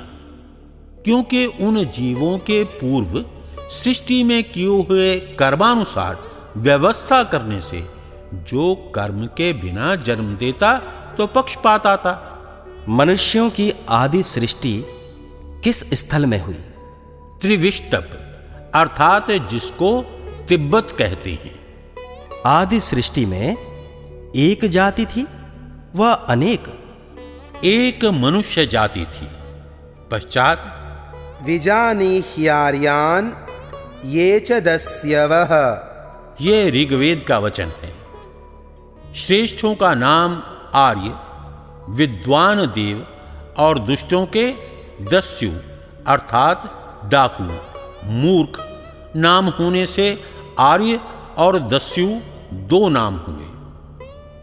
S3: क्योंकि उन जीवों के पूर्व सृष्टि में किए हुए कर्मानुसार व्यवस्था करने से जो कर्म के बिना जन्म देता तो पक्षपात आता।
S4: मनुष्यों की आदि सृष्टि किस स्थल में हुई?
S3: त्रिविष्टप अर्थात जिसको तिब्बत कहते हैं।
S4: आदि सृष्टि में एक जाति थी व अनेक?
S3: एक मनुष्य जाति थी। पश्चात
S2: विजानीह्यार्यान् ये च दस्यवः,
S3: ये ऋग्वेद का वचन है। श्रेष्ठों का नाम आर्य, विद्वान देव और दुष्टों के दस्यु अर्थात डाकू, मूर्ख नाम होने से आर्य और दस्यु दो नाम हुए।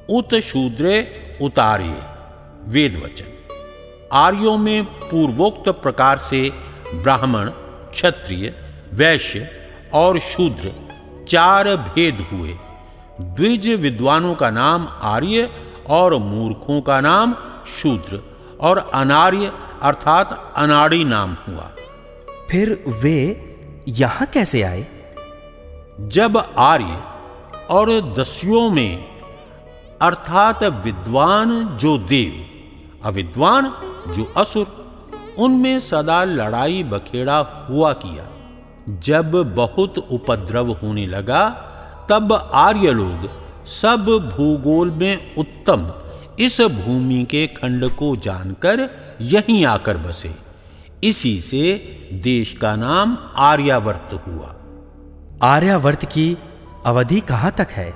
S3: उत शूद्रे उतार्य वेद वचन। आर्यों में पूर्वोक्त प्रकार से ब्राह्मण, क्षत्रिय, वैश्य और शूद्र चार भेद हुए। द्विज विद्वानों का नाम आर्य और मूर्खों का नाम शूद्र और अनार्य अर्थात अनाड़ी नाम हुआ।
S4: फिर वे यहां कैसे आए?
S3: जब आर्य और दस्युओं में अर्थात विद्वान जो देव, अविद्वान जो असुर, उनमें सदा लड़ाई बखेड़ा हुआ किया। जब बहुत उपद्रव होने लगा, तब आर्य लोग सब भूगोल में उत्तम इस भूमि के खंड को जानकर यहीं आकर बसे। इसी से देश का नाम आर्यावर्त हुआ।
S4: आर्यावर्त की अवधि कहां तक है?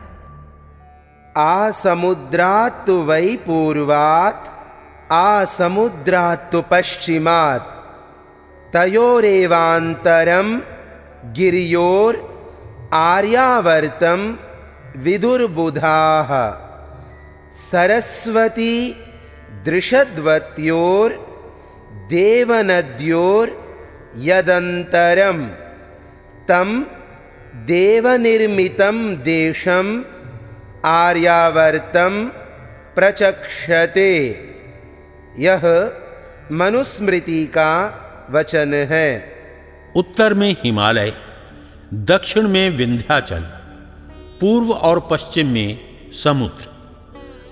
S2: आसमुद्रात् वै पूर्वात् आसमुद्रात् पश्चिमात् तयोरेवान्तरं गिर्योर आर्यावर्तं विदुर्बुधाः सरस्वती दृषद्वत्योर देवनद्योर यदन्तरं तं देवनिर्मितं देशं आर्यावर्तं प्रचक्षते। यह मनुस्मृति का वचन है।
S3: उत्तर में हिमालय, दक्षिण में विंध्याचल, पूर्व और पश्चिम में समुद्र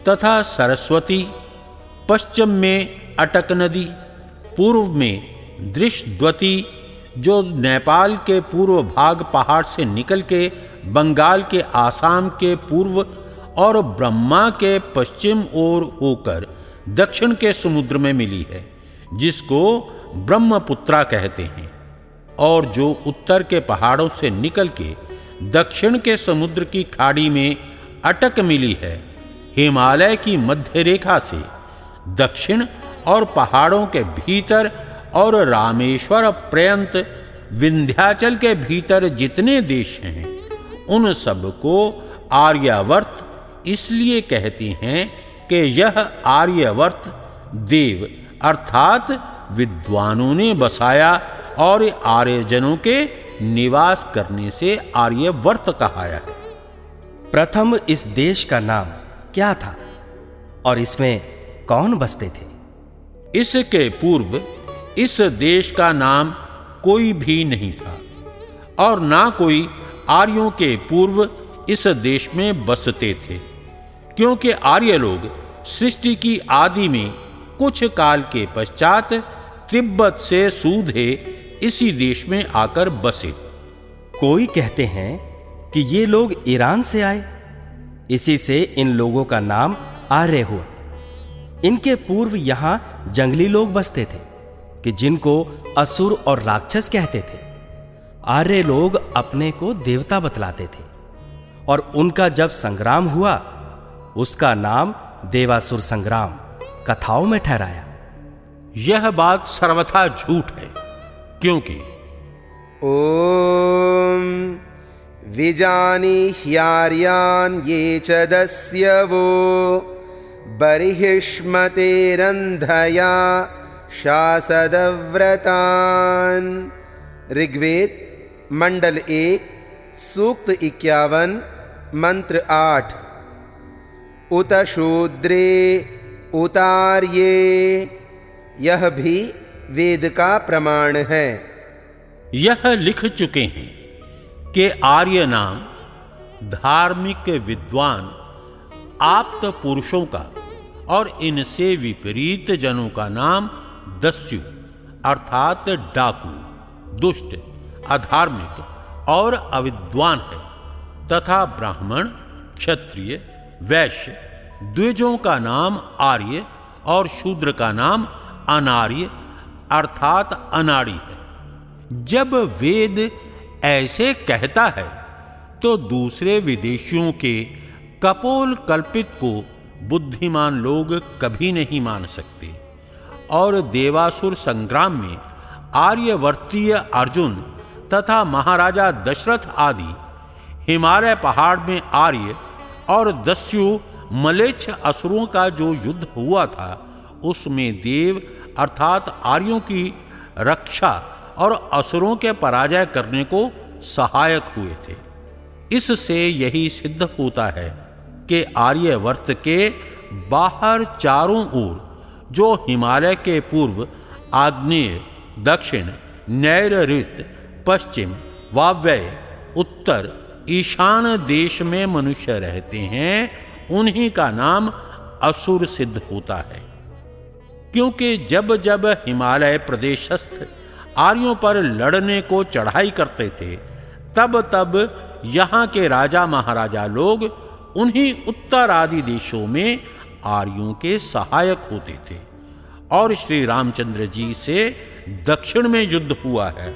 S3: तथा सरस्वती, पश्चिम में अटक नदी, पूर्व में दृषद्वती जो नेपाल के पूर्व भाग पहाड़ से निकल के बंगाल के आसाम के पूर्व और ब्रह्मा के पश्चिम ओर होकर दक्षिण के समुद्र में मिली है, जिसको ब्रह्मपुत्रा कहते हैं, और जो उत्तर के पहाड़ों से निकल के दक्षिण के समुद्र की खाड़ी में अटक मिली है। हिमालय की मध्य रेखा से दक्षिण और पहाड़ों के भीतर और रामेश्वर पर्यंत विंध्याचल के भीतर जितने देश हैं, उन सबको आर्यावर्त इसलिए कहती हैं कि यह आर्यावर्त देव अर्थात विद्वानों ने बसाया और आर्यजनों के निवास करने से आर्यावर्त कहाया है।
S4: प्रथम इस देश का नाम क्या था और इसमें कौन बसते थे?
S3: इसके पूर्व इस देश का नाम कोई भी नहीं था और ना कोई आर्यों के पूर्व इस देश में बसते थे, क्योंकि आर्य लोग सृष्टि की आदि में कुछ काल के पश्चात तिब्बत से सूधे इसी देश में आकर बसे।
S4: कोई कहते हैं कि ये लोग ईरान से आए, इसी से इन लोगों का नाम आर्य हुआ। इनके पूर्व यहां जंगली लोग बसते थे कि जिनको असुर और राक्षस कहते थे। आर्य लोग अपने को देवता बतलाते थे और उनका जब संग्राम हुआ उसका नाम देवासुर संग्राम कथाओं में ठहराया।
S3: यह बात सर्वथा झूठ है, क्योंकि
S2: ओम विजानीह्यार्यान् ये च दस्यवो बर्हिष्मतेरन्धया शासदव्रतान्। ऋग्वेद मंडल 1 सूक्त 51 मंत्र 8। उत शूद्रे उतार्ये, यह भी वेद का प्रमाण है।
S3: यह लिख चुके हैं कि आर्य नाम धार्मिक विद्वान आप्त पुरुषों का और इनसे विपरीत जनों का नाम दस्यु अर्थात डाकू, दुष्ट, अधार्मिक और अविद्वान है, तथा ब्राह्मण, क्षत्रिय, वैश्य, द्विजों का नाम आर्य और शूद्र का नाम अनार्य अर्थात अनाड़ी है। जब वेद ऐसे कहता है तो दूसरे विदेशियों के कपोल कल्पित को बुद्धिमान लोग कभी नहीं मान सकते। और देवासुर संग्राम में आर्यवर्तीय अर्जुन तथा महाराजा दशरथ आदि, हिमालय पहाड़ में आर्य और दस्यु मलेच्छ असुरों का जो युद्ध हुआ था, उसमें देव अर्थात आर्यों की रक्षा और असुरों के पराजय करने को सहायक हुए थे। इससे यही सिद्ध होता है कि आर्यवर्त के बाहर चारों ओर जो हिमालय के पूर्व आग्नेय, दक्षिण, नैऋत्य, पश्चिम, वायव्य, उत्तर, ईशान देश में मनुष्य रहते हैं, उन्हीं का नाम असुर सिद्ध होता है। क्योंकि जब जब हिमालय प्रदेशस्थ आर्यों पर लड़ने को चढ़ाई करते थे, तब तब यहाँ के राजा महाराजा लोग उन्हीं उत्तर आदि देशों में आर्यों के सहायक होते थे। और श्री रामचंद्र जी से दक्षिण में युद्ध हुआ है,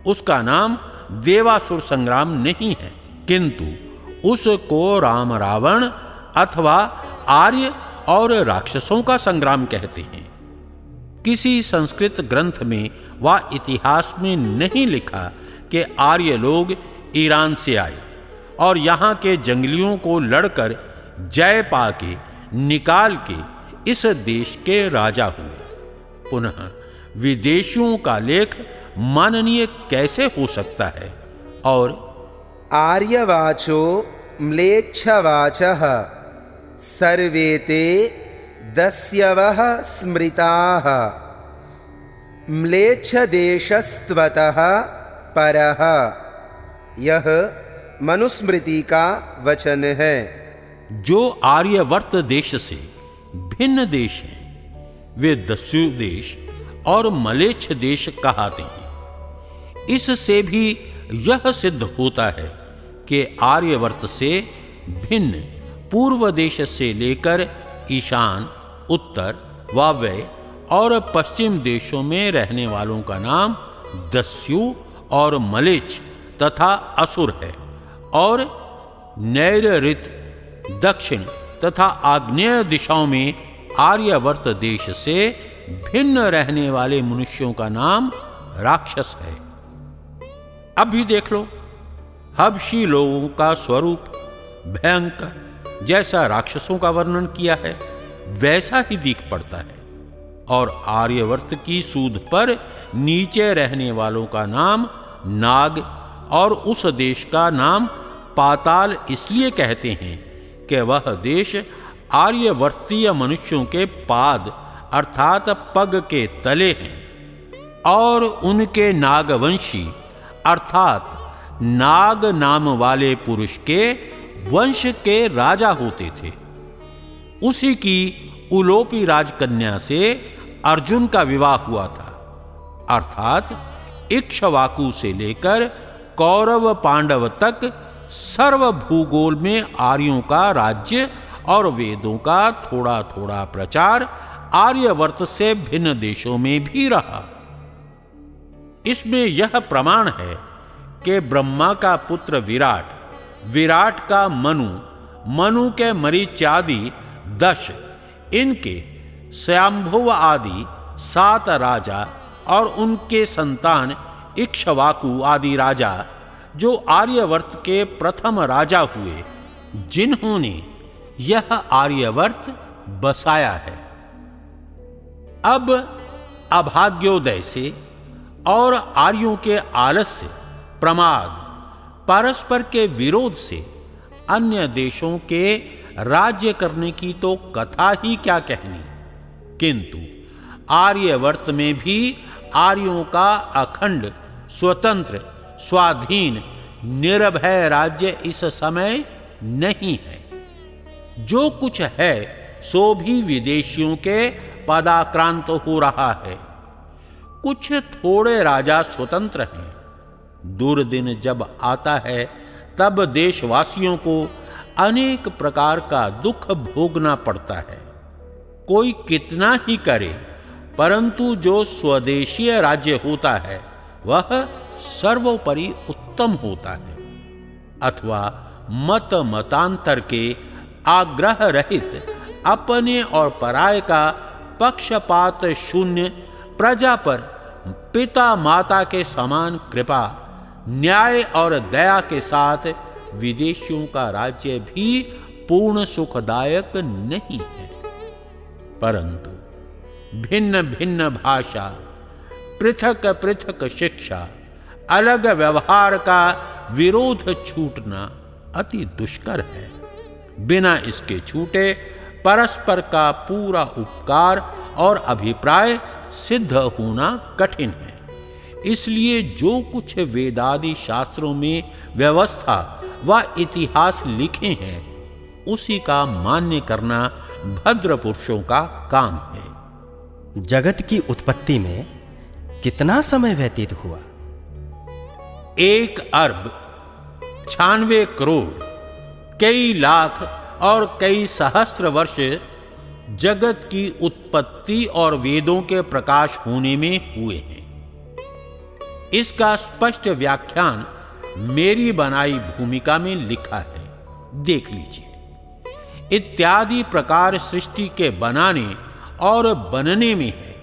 S3: उसका नाम देवासुर संग्राम नहीं है, किंतु उसको राम रावण अथवा आर्य और राक्षसों का संग्राम कहते हैं। किसी संस्कृत ग्रंथ में व इतिहास में नहीं लिखा कि आर्य लोग ईरान से आए और यहाँ के जंगलियों को लड़कर जय पाके निकाल के इस देश के राजा हुए। पुनः विदेशियों का लेख माननीय कैसे हो सकता है? और
S2: आर्यवाचो म्लेच्छवाचः सर्वे ते दस्यवः स्मृताः म्लेच्छदेशस्त्वतः परः। यह मनुस्मृति का वचन है।
S3: जो आर्यवर्त देश से भिन्न देश हैं, वे दस्यु देश और मलेच्छ देश कहाते हैं। इससे भी यह सिद्ध होता है कि आर्यवर्त से भिन्न पूर्व देश से लेकर ईशान, उत्तर, वायव्य और पश्चिम देशों में रहने वालों का नाम दस्यु और मलेच्छ तथा असुर है। और नैऋत्य, दक्षिण तथा आग्नेय दिशाओं में आर्यवर्त देश से भिन्न रहने वाले मनुष्यों का नाम राक्षस है। अब भी देख लो, हबशी लोगों का स्वरूप भयंकर, जैसा राक्षसों का वर्णन किया है वैसा ही दिख पड़ता है। और आर्यवर्त की सूद पर नीचे रहने वालों का नाम नाग और उस देश का नाम पाताल इसलिए कहते हैं कि वह देश आर्यवर्तीय मनुष्यों के पाद अर्थात पग के तले हैं और उनके नागवंशी अर्थात नाग नाम वाले पुरुष के वंश के राजा होते थे। उसी की उलोपी राजकन्या से अर्जुन का विवाह हुआ था, अर्थात इक्ष्वाकु से लेकर कौरव पांडव तक सर्व भूगोल में आर्यों का राज्य और वेदों का थोड़ा थोड़ा प्रचार आर्यवर्त से भिन्न देशों में भी रहा। इसमें यह प्रमाण है कि ब्रह्मा का पुत्र विराट, विराट का मनु, मनु के मरीच्यादि 10, इनके स्वयंभुव आदि 7 राजा और उनके संतान इक्ष्वाकु आदि राजा जो आर्यवर्त के प्रथम राजा हुए, जिन्होंने यह आर्यवर्त बसाया है। अब अभाग्योदय से और आर्यों के आलस्य, प्रमाद, परस्पर के विरोध से अन्य देशों के राज्य करने की तो कथा ही क्या कहनी, किंतु आर्यवर्त में भी आर्यों का अखंड, स्वतंत्र, स्वाधीन, निर्भय राज्य इस समय नहीं है। जो कुछ है सो भी विदेशियों के पदाक्रांत हो रहा है। कुछ थोड़े राजा स्वतंत्र हैं। दुर्दिन जब आता है तब देशवासियों को अनेक प्रकार का दुख भोगना पड़ता है। कोई कितना ही करे, परंतु जो स्वदेशीय राज्य होता है वह सर्वोपरि उत्तम होता है, अथवा मत मतांतर के आग्रह रहित अपने और पराये का पक्षपात शून्य प्रजा पर पिता माता के समान कृपा, न्याय और दया के साथ विदेशियों का राज्य भी पूर्ण सुखदायक नहीं है। परंतु भिन्न भिन्न भाषा, पृथक पृथक शिक्षा, अलग व्यवहार का विरोध छूटना अति दुष्कर है। बिना इसके छूटे परस्पर का पूरा उपकार और अभिप्राय सिद्ध होना कठिन है। इसलिए जो कुछ वेदादि शास्त्रों में व्यवस्था व इतिहास लिखे हैं उसी का मान्य करना भद्र पुरुषों का काम है।
S4: जगत की उत्पत्ति में कितना समय व्यतीत हुआ?
S3: 1 अरब 96 करोड़ कई लाख और कई सहस्त्र वर्ष जगत की उत्पत्ति और वेदों के प्रकाश होने में हुए हैं। इसका स्पष्ट व्याख्यान मेरी बनाई भूमिका में लिखा है, देख लीजिए। इत्यादि प्रकार सृष्टि के बनाने और बनने में है,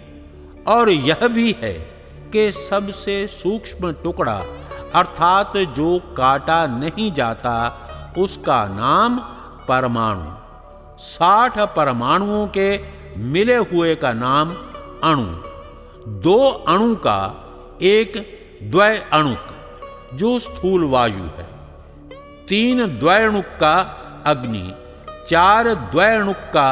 S3: और यह भी है कि सबसे सूक्ष्म टुकड़ा अर्थात जो काटा नहीं जाता उसका नाम परमाणु, 60 परमाणुओं के मिले हुए का नाम अणु, 2 अणु का एक द्वैअणुक जो स्थूल वायु है, 3 द्वैअणुक का अग्नि, 4 द्वैअणुक का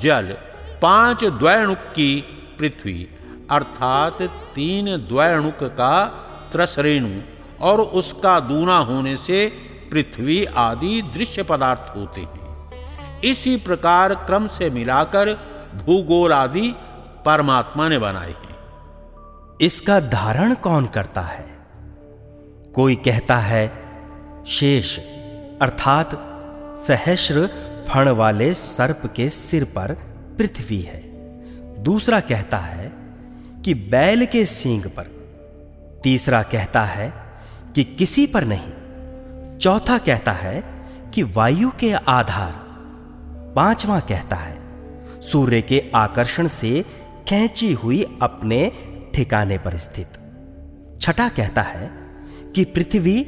S3: जल, 5 द्वैअणुक की पृथ्वी अर्थात 3 द्वैअणुक का त्रसरेणु और उसका दूना होने से पृथ्वी आदि दृश्य पदार्थ होते हैं। इसी प्रकार क्रम से मिलाकर भूगोल आदि परमात्मा ने बनाए हैं।
S4: इसका धारण कौन करता है? कोई कहता है शेष अर्थात सहस्र फण वाले सर्प के सिर पर पृथ्वी है। दूसरा कहता है कि बैल के सींग पर। तीसरा कहता है कि किसी पर नहीं। चौथा कहता है कि वायु के आधार। 5वां कहता है सूर्य के आकर्षण से खींची हुई अपने ठिकाने पर स्थित। छठा कहता है कि पृथ्वी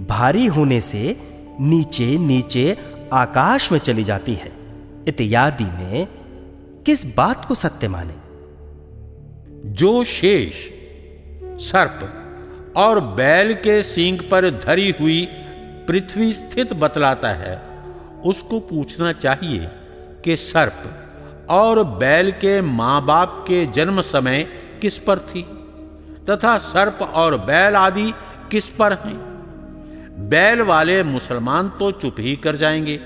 S4: भारी होने से नीचे नीचे आकाश में चली जाती है। इत्यादि में किस बात को सत्य माने?
S3: जो शेष सर्प और बैल के सींग पर धरी हुई पृथ्वी स्थित बतलाता है, उसको पूछना चाहिए कि सर्प और बैल के मां बाप के जन्म समय किस पर थी तथा सर्प और बैल आदि किस पर हैं। बैल वाले मुसलमान तो चुप ही कर जाएंगे,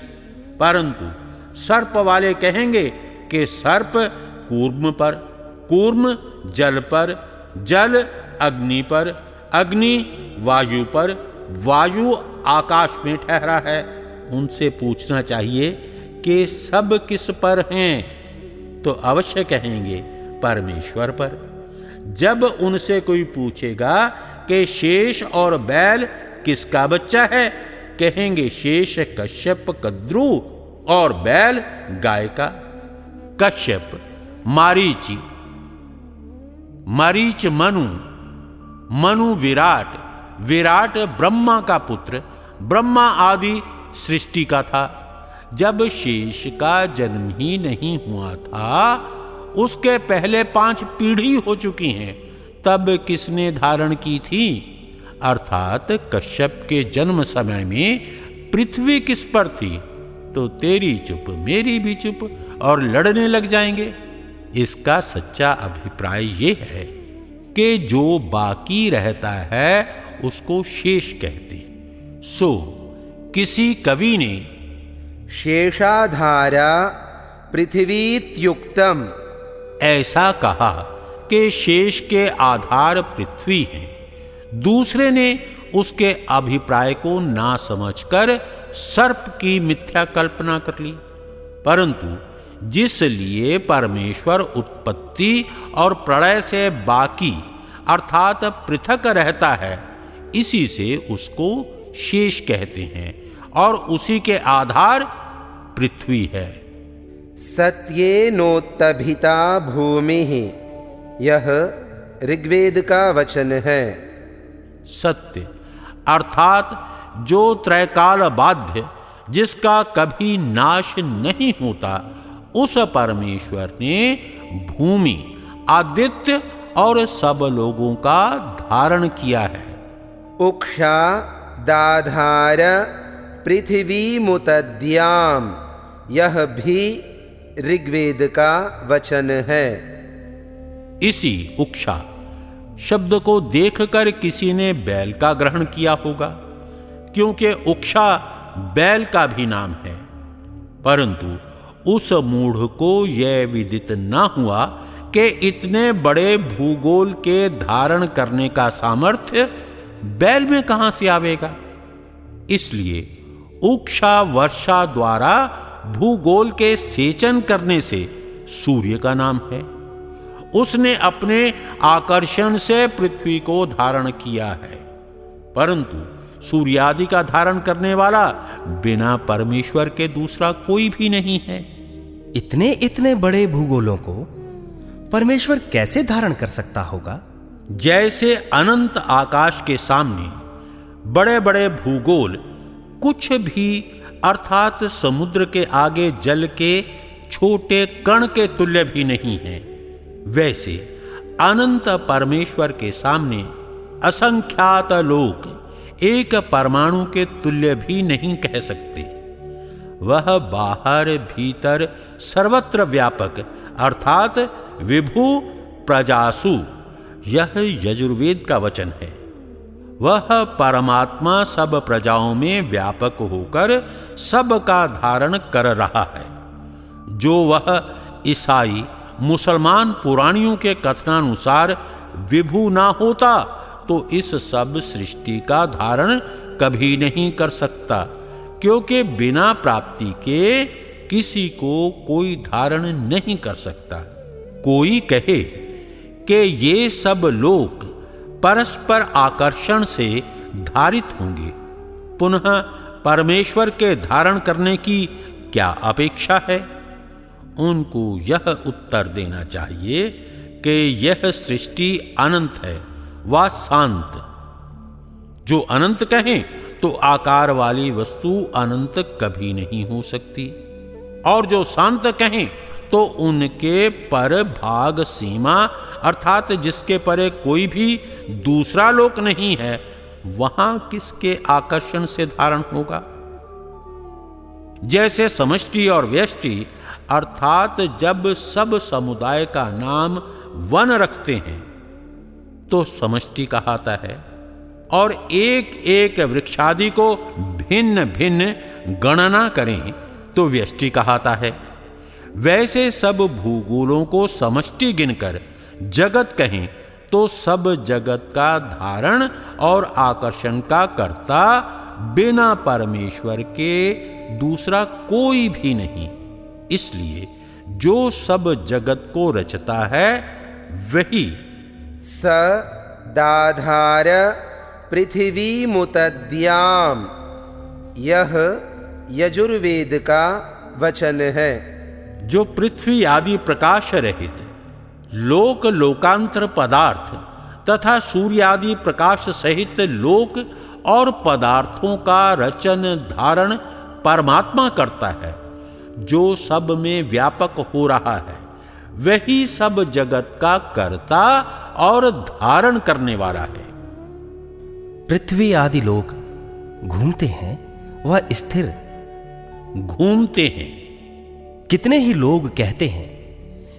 S3: परंतु सर्प वाले कहेंगे कि सर्प कूर्म पर, कूर्म जल पर, जल अग्नि पर, अग्नि वायु पर, वायु आकाश में ठहरा है। उनसे पूछना चाहिए कि सब किस पर हैं, तो अवश्य कहेंगे परमेश्वर पर। जब उनसे कोई पूछेगा कि शेष और बैल किसका बच्चा है, कहेंगे शेष कश्यप कद्रु और बैल गाय का। कश्यप मारीच, मारीच मनु, मनु विराट, विराट ब्रह्मा का पुत्र, ब्रह्मा आदि सृष्टि का था। जब शेष का जन्म ही नहीं हुआ था, उसके पहले 5 पीढ़ी हो चुकी हैं, तब किसने धारण की थी? अर्थात कश्यप के जन्म समय में पृथ्वी किस पर थी? तो तेरी चुप मेरी भी चुप और लड़ने लग जाएंगे। इसका सच्चा अभिप्राय ये है कि जो बाकी रहता है उसको शेष कहते। सो किसी कवि ने
S2: शेषाधारा पृथ्वीत्युक्तम
S3: ऐसा कहा कि शेष के आधार पृथ्वी है। दूसरे ने उसके अभिप्राय को ना समझकर सर्प की मिथ्या कल्पना कर ली। परंतु जिस लिए परमेश्वर उत्पत्ति और प्रलय से बाकी अर्थात पृथक रहता है, इसी से उसको शेष कहते हैं और उसी के आधार पृथ्वी है।
S2: सत्येनोत्तभिता भूमि, यह ऋग्वेद का वचन है।
S3: सत्य अर्थात जो त्रैकाल बाध्य, जिसका कभी नाश नहीं होता, उस परमेश्वर ने भूमि, आदित्य और सब लोगों का धारण किया है।
S2: उक्षा दाधार पृथ्वी मुतद्याम, यह भी ऋग्वेद का वचन है।
S3: इसी उक्षा शब्द को देखकर किसी ने बैल का ग्रहण किया होगा, क्योंकि उक्षा बैल का भी नाम है। परंतु उस मूढ़ को यह विदित न हुआ कि इतने बड़े भूगोल के धारण करने का सामर्थ्य बैल में कहां से आवेगा। इसलिए उक्षा वर्षा द्वारा भूगोल के सेचन करने से सूर्य का नाम है। उसने अपने आकर्षण से पृथ्वी को धारण किया है, परंतु सूर्य आदि का धारण करने वाला बिना परमेश्वर के दूसरा कोई भी नहीं है।
S4: इतने इतने बड़े भूगोलों को परमेश्वर कैसे धारण कर सकता होगा?
S3: जैसे अनंत आकाश के सामने बड़े बड़े भूगोल कुछ भी अर्थात समुद्र के आगे जल के छोटे कण के तुल्य भी नहीं है, वैसे अनंत परमेश्वर के सामने असंख्यात लोक एक परमाणु के तुल्य भी नहीं कह सकते। वह बाहर भीतर सर्वत्र व्यापक अर्थात विभु प्रजासु, यह यजुर्वेद का वचन है। वह परमात्मा सब प्रजाओं में व्यापक होकर सबका धारण कर रहा है। जो वह ईसाई मुसलमान पुराणियों के कथनानुसार विभु ना होता तो इस सब सृष्टि का धारण कभी नहीं कर सकता, क्योंकि बिना प्राप्ति के किसी को कोई धारण नहीं कर सकता। कोई कहे कि ये सब लोग परस्पर आकर्षण से धारित होंगे, पुनः परमेश्वर के धारण करने की क्या अपेक्षा है? उनको यह उत्तर देना चाहिए कि यह सृष्टि अनंत है व शांत। जो अनंत कहें तो आकार वाली वस्तु अनंत कभी नहीं हो सकती, और जो शांत कहें तो उनके पर भाग सीमा अर्थात जिसके परे कोई भी दूसरा लोक नहीं है, वहां किसके आकर्षण से धारण होगा। जैसे समष्टि और व्यष्टि अर्थात जब सब समुदाय का नाम वन रखते हैं तो समष्टि कहाता है, और एक एक वृक्षादि को भिन्न भिन्न गणना करें तो व्यष्टि कहाता है। वैसे सब भूगोलों को समष्टि गिनकर जगत कहें तो सब जगत का धारण और आकर्षण का कर्ता बिना परमेश्वर के दूसरा कोई भी नहीं। इसलिए जो सब जगत को रचता है वही
S2: स दाधार पृथ्वी मुतद्याम, यह यजुर्वेद का वचन है।
S3: जो पृथ्वी आदि प्रकाश रहित लोक लोकांतर पदार्थ तथा सूर्य आदि प्रकाश सहित लोक और पदार्थों का रचन धारण परमात्मा करता है, जो सब में व्यापक हो रहा है, वही सब जगत का कर्ता और धारण करने वाला है।
S4: पृथ्वी आदि लोग घूमते हैं व स्थिर
S3: घूमते हैं।
S4: कितने ही लोग कहते हैं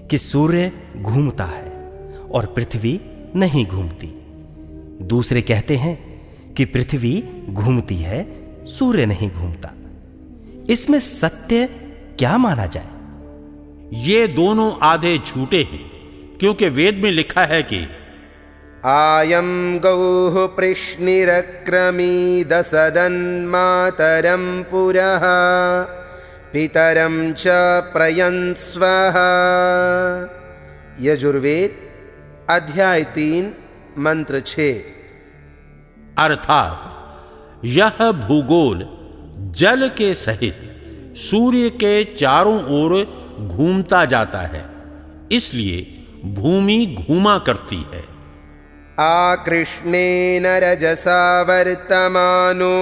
S4: कि सूर्य घूमता है और पृथ्वी नहीं घूमती। दूसरे कहते हैं कि पृथ्वी घूमती है, सूर्य नहीं घूमता। इसमें सत्य क्या माना जाए?
S3: ये दोनों आधे झूठे हैं, क्योंकि वेद में लिखा है कि
S2: आयं गौः पृश्निरक्रमी दसदन्मातरं पुरः पितरं च प्रयन्स्वः। यजुर्वेद अध्याय 3 मंत्र 6।
S3: अर्थात यह भूगोल जल के सहित सूर्य के चारों ओर घूमता जाता है, इसलिए भूमि घूमा करती है।
S2: आकृष्णेन रजसा वर्तमानो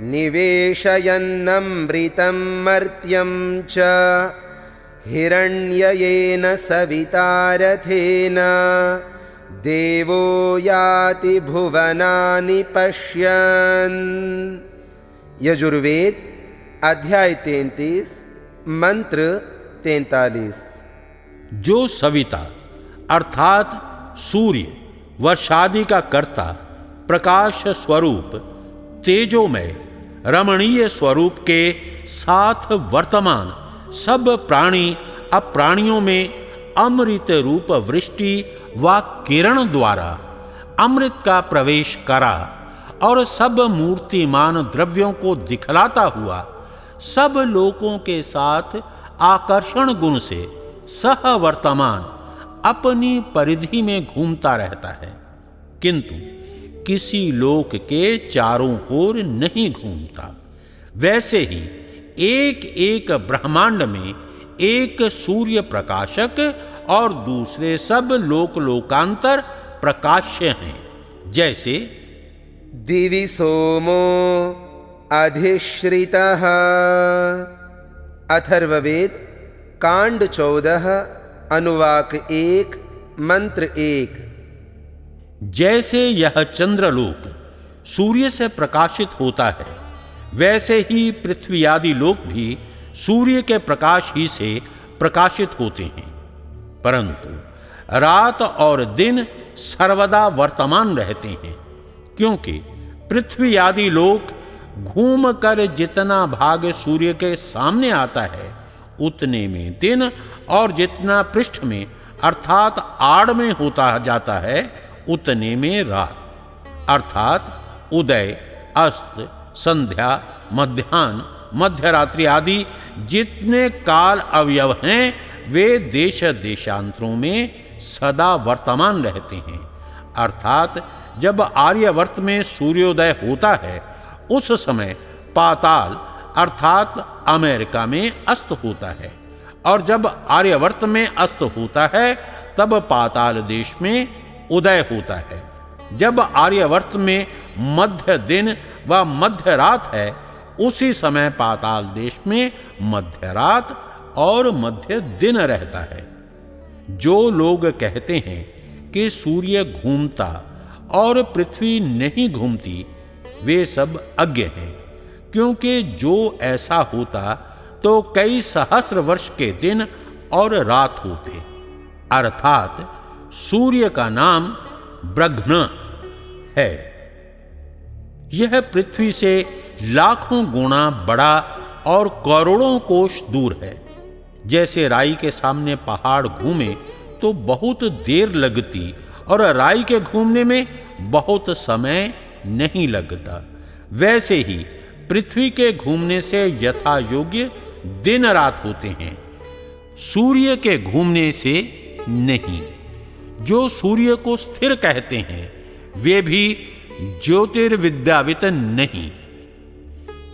S2: निवेशयन्नमृतं मर्त्यं च हिरण्ययेन सवितारथेन देवो याति भुवनानि पश्यन्। यजुर्वेद अध्याय 33 मंत्र 43।
S3: जो सविता अर्थात सूर्य वर्षादि का कर्ता, प्रकाश स्वरूप, तेजोमय, रमणीय स्वरूप के साथ वर्तमान सब प्राणी अप्राणियों में अमृत रूप वृष्टि व किरण द्वारा अमृत का प्रवेश करा और सब मूर्तिमान द्रव्यों को दिखलाता हुआ सब लोकों के साथ आकर्षण गुण से सह वर्तमान अपनी परिधि में घूमता रहता है, किंतु किसी लोक के चारों ओर नहीं घूमता। वैसे ही एक एक ब्रह्मांड में एक सूर्य प्रकाशक और दूसरे सब लोक लोकांतर प्रकाश्य हैं। जैसे
S2: दिवि सोमो अधिश्रितः। अथर्ववेद कांड 14 अनुवाक 1 मंत्र 1।
S3: जैसे यह चंद्रलोक सूर्य से प्रकाशित होता है, वैसे ही पृथ्वी आदि लोक भी सूर्य के प्रकाश ही से प्रकाशित होते हैं, परंतु रात और दिन सर्वदा वर्तमान रहते हैं, क्योंकि पृथ्वी आदि लोक घूमकर जितना भाग सूर्य के सामने आता है उतने में दिन, और जितना पृष्ठ में अर्थात आड़ में होता जाता है उतने में रात। अर्थात उदय, अस्त, संध्या, मध्याह्न, मध्यरात्रि आदि जितने काल अवयव हैं वे देश देशांतरों में सदा वर्तमान रहते हैं। अर्थात जब आर्यवर्त में सूर्योदय होता है उस समय पाताल अर्थात अमेरिका में अस्त होता है, और जब आर्यवर्त में अस्त होता है तब पाताल देश में उदय होता है। जब आर्यवर्त में मध्य दिन व मध्य रात है, उसी समय पाताल देश में मध्य रात और मध्य दिन रहता है। जो लोग कहते हैं कि सूर्य घूमता और पृथ्वी नहीं घूमती, वे सब अज्ञ हैं, क्योंकि जो ऐसा होता तो कई सहस्र वर्ष के दिन और रात होते। अर्थात सूर्य का नाम ब्रघ्न है। यह पृथ्वी से लाखों गुना बड़ा और करोड़ों कोस दूर है। जैसे राई के सामने पहाड़ घूमे तो बहुत देर लगती और राई के घूमने में बहुत समय नहीं लगता, वैसे ही पृथ्वी के घूमने से यथा योग्य दिन रात होते हैं, सूर्य के घूमने से नहीं। जो सूर्य को स्थिर कहते हैं वे भी ज्योतिर्विद्यावित नहीं,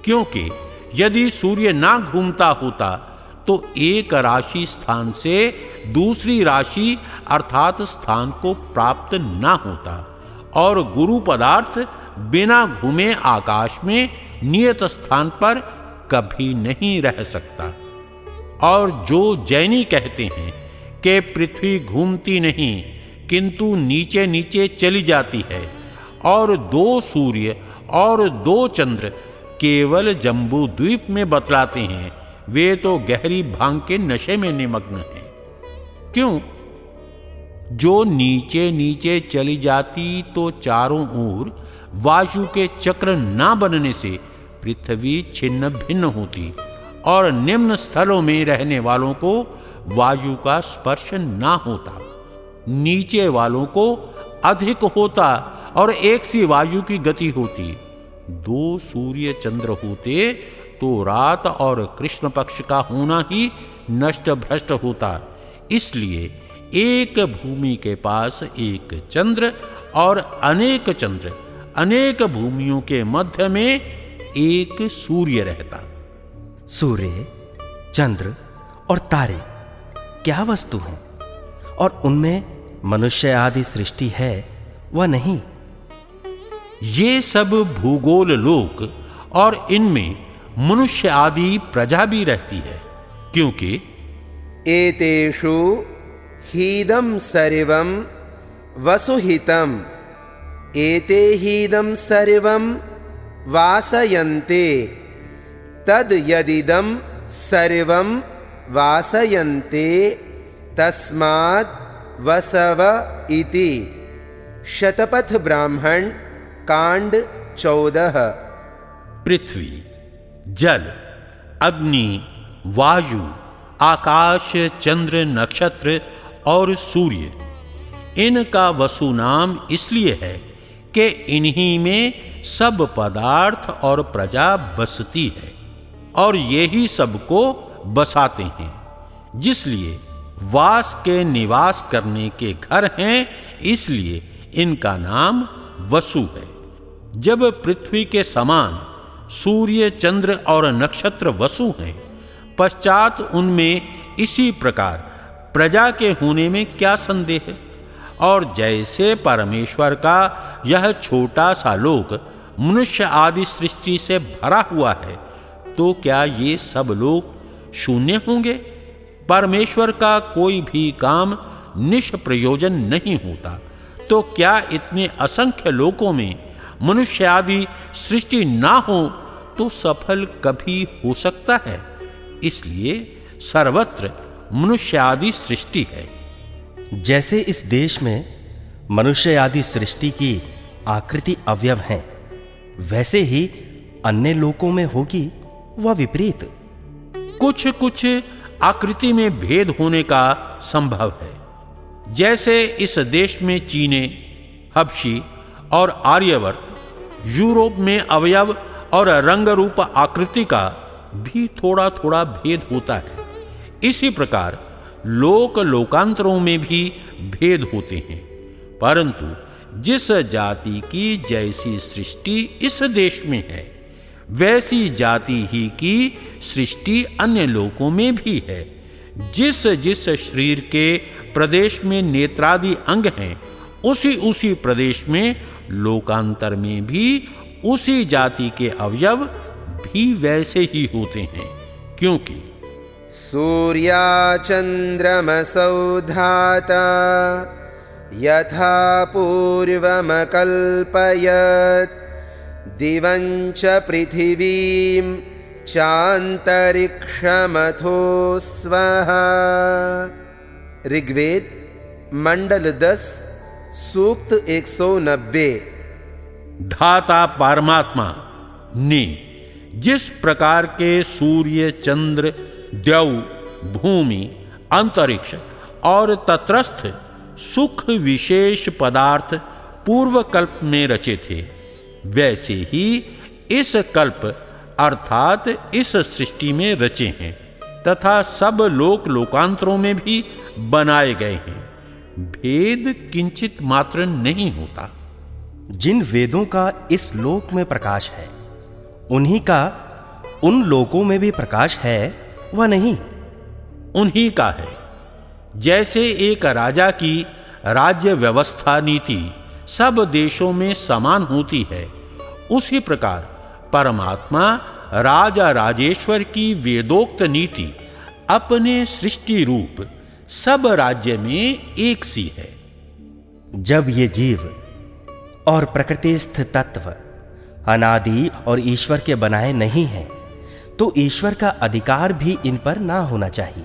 S3: क्योंकि यदि सूर्य ना घूमता होता तो एक राशि स्थान से दूसरी राशि अर्थात स्थान को प्राप्त ना होता और गुरु पदार्थ बिना घूमे आकाश में नियत स्थान पर कभी नहीं रह सकता। और जो जैनी कहते हैं कि पृथ्वी घूमती नहीं किंतु नीचे नीचे चली जाती है और 2 सूर्य और 2 चंद्र केवल जम्बू द्वीप में बतलाते हैं, वे तो गहरी भांग के नशे में निमग्न हैं। क्यों? जो नीचे नीचे चली जाती तो चारों ओर वायु के चक्र ना बनने से पृथ्वी छिन्न भिन्न होती और निम्न स्थलों में रहने वालों को वायु का स्पर्श ना होता। नीचे वालों को अधिक होता और एक सी वायु की गति होती। 2 सूर्य चंद्र होते तो रात और कृष्ण पक्ष का होना ही नष्ट भ्रष्ट होता। इसलिए एक भूमि के पास एक चंद्र और अनेक चंद्र, अनेक भूमियों के मध्य में एक सूर्य रहता।
S4: सूर्य, चंद्र और तारे क्या वस्तु हैं और उनमें मनुष्य आदि सृष्टि है व नहीं?
S3: ये सब भूगोल लोक और इनमें मनुष्य आदि प्रजा भी रहती है, क्योंकि
S2: एतेषु हीदं सर्वं वसुहितं एते हीदं सर्वं वासयन्ते तद यदिदं सर्वं वासयन्ते तस्माद् वसव इति। शतपथ ब्राह्मण कांड 14।
S3: पृथ्वी, जल, अग्नि, वायु, आकाश, चंद्र, नक्षत्र और सूर्य, इनका वसु नाम इसलिए है कि इन्हीं में सब पदार्थ और प्रजा बसती है और यही सबको बसाते हैं, जिसलिए वास के निवास करने के घर हैं, इसलिए इनका नाम वसु है। जब पृथ्वी के समान सूर्य, चंद्र और नक्षत्र वसु हैं, पश्चात उनमें इसी प्रकार प्रजा के होने में क्या संदेह है? और जैसे परमेश्वर का यह छोटा सा लोक मनुष्य आदि सृष्टि से भरा हुआ है, तो क्या ये सब लोग शून्य होंगे? परमेश्वर का कोई भी काम निष्प्रयोजन नहीं होता, तो क्या इतने असंख्य लोकों में मनुष्य आदि सृष्टि ना हो तो सफल कभी हो सकता है? इसलिए सर्वत्र मनुष्य आदि सृष्टि है।
S4: जैसे इस देश में मनुष्य आदि सृष्टि की आकृति अवयव हैं, वैसे ही अन्य लोकों में होगी वह विपरीत।
S3: कुछ कुछ आकृति में भेद होने का संभव है। जैसे इस देश में चीने, हबशी और आर्यवर्त, यूरोप में अवयव और रंग रूप आकृति का भी थोड़ा थोड़ा भेद होता है, इसी प्रकार लोक लोकांतरों में भी भेद होते हैं। परंतु जिस जाति की जैसी सृष्टि इस देश में है, वैसी जाति ही की सृष्टि अन्य लोकों में भी है। जिस जिस शरीर के प्रदेश में नेत्रादि अंग हैं, उसी उसी प्रदेश में लोकांतर में भी उसी जाति के अवयव भी वैसे ही होते हैं, क्योंकि
S2: सूर्या चंद्रमसौ धाता यथा पूर्वमकल्पयत् दिवंच पृथिवीं चांतरिक्षमथो स्वः। ऋग्वेद मंडल 10 सूक्त 190।
S3: धाता परमात्मा ने जिस प्रकार के सूर्य, चंद्र, द्यौ, भूमि, अंतरिक्ष और तत्रस्थ सुख विशेष पदार्थ पूर्व कल्प में रचे थे, वैसे ही इस कल्प अर्थात इस सृष्टि में रचे हैं तथा सब लोक लोकांतरों में भी बनाए गए हैं। भेद किंचित मात्र नहीं होता।
S4: जिन वेदों का इस लोक में प्रकाश है, उन्हीं का उन लोकों में भी प्रकाश है व नहीं?
S3: उन्हीं का है। जैसे एक राजा की राज्य व्यवस्था नीति सब देशों में समान होती है, उसी प्रकार परमात्मा राजा राजेश्वर की वेदोक्त नीति अपने सृष्टि रूप सब राज्य में एक सी है।
S4: जब ये जीव और प्रकृतिस्थ तत्व अनादि और ईश्वर के बनाए नहीं हैं, तो ईश्वर का अधिकार भी इन पर ना होना चाहिए,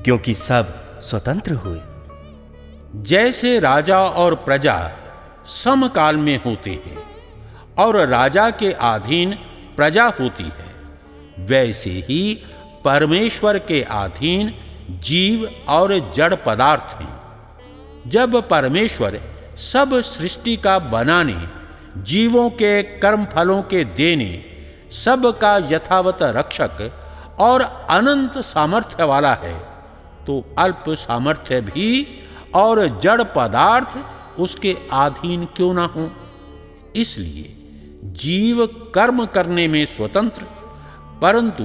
S4: क्योंकि सब स्वतंत्र हुए।
S3: जैसे राजा और प्रजा समकाल में होते हैं और राजा के अधीन प्रजा होती है, वैसे ही परमेश्वर के अधीन जीव और जड़ पदार्थ हैं। जब परमेश्वर सब सृष्टि का बनाने, जीवों के कर्म फलों के देने, सब का यथावत रक्षक और अनंत सामर्थ्य वाला है, तो अल्प सामर्थ्य भी और जड़ पदार्थ उसके अधीन क्यों ना हो? इसलिए जीव कर्म करने में स्वतंत्र, परंतु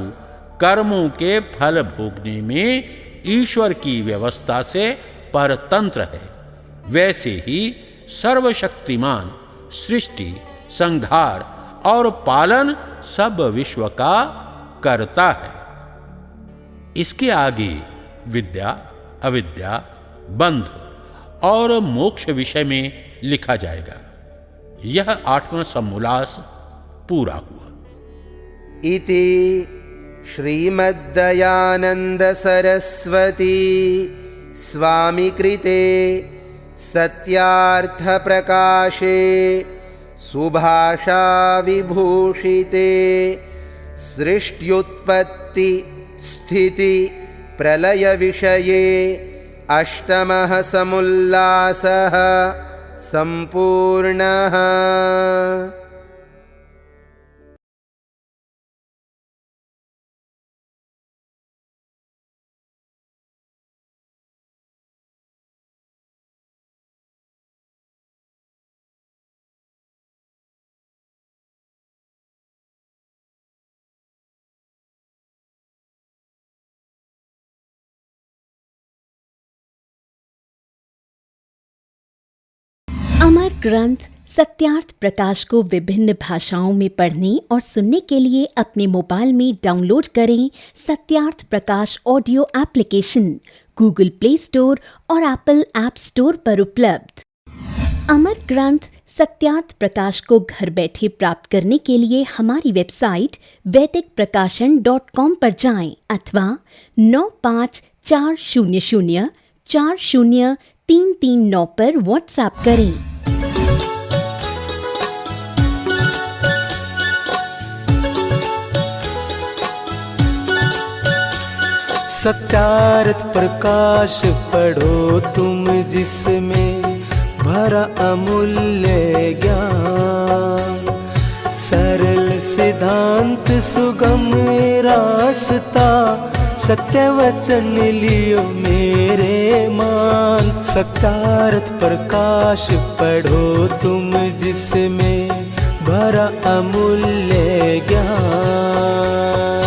S3: कर्मों के फल भोगने में ईश्वर की व्यवस्था से परतंत्र है। वैसे ही सर्वशक्तिमान सृष्टि, संहार और पालन सब विश्व का करता है। इसके आगे विद्या, अविद्या, बंध और मोक्ष विषय में लिखा जाएगा। यह 8वां समोल्लास पूरा हुआ।
S2: इति श्रीमद्दयानंद सरस्वती स्वामी कृते सत्यार्थ प्रकाशे सुभाषा विभूषिते सृष्ट्युत्पत्ति स्थिति प्रलय विषये अष्टमः समोल्लासः संपूर्णः।
S5: अमर ग्रंथ सत्यार्थ प्रकाश को विभिन्न भाषाओं में पढ़ने और सुनने के लिए अपने मोबाइल में डाउनलोड करें Satyarth Prakash audio application Google Play Store और एप्पल ऐप स्टोर पर उपलब्ध। अमर ग्रंथ सत्यार्थ प्रकाश को घर बैठे प्राप्त करने के लिए हमारी वेबसाइट वैदिकप्रकाशन.com पर जाएं अथवा 9540040339 पर व्हाट्सएप करें।
S1: सत्यार्थ प्रकाश पढ़ो तुम जिसमें भरा अमूल्य ज्ञान, सरल सिद्धांत सुगम रास्ता, सत्य वचन लियो मेरे मान। सत्यार्थ प्रकाश पढ़ो तुम जिसमें भरा अमूल्य ज्ञान।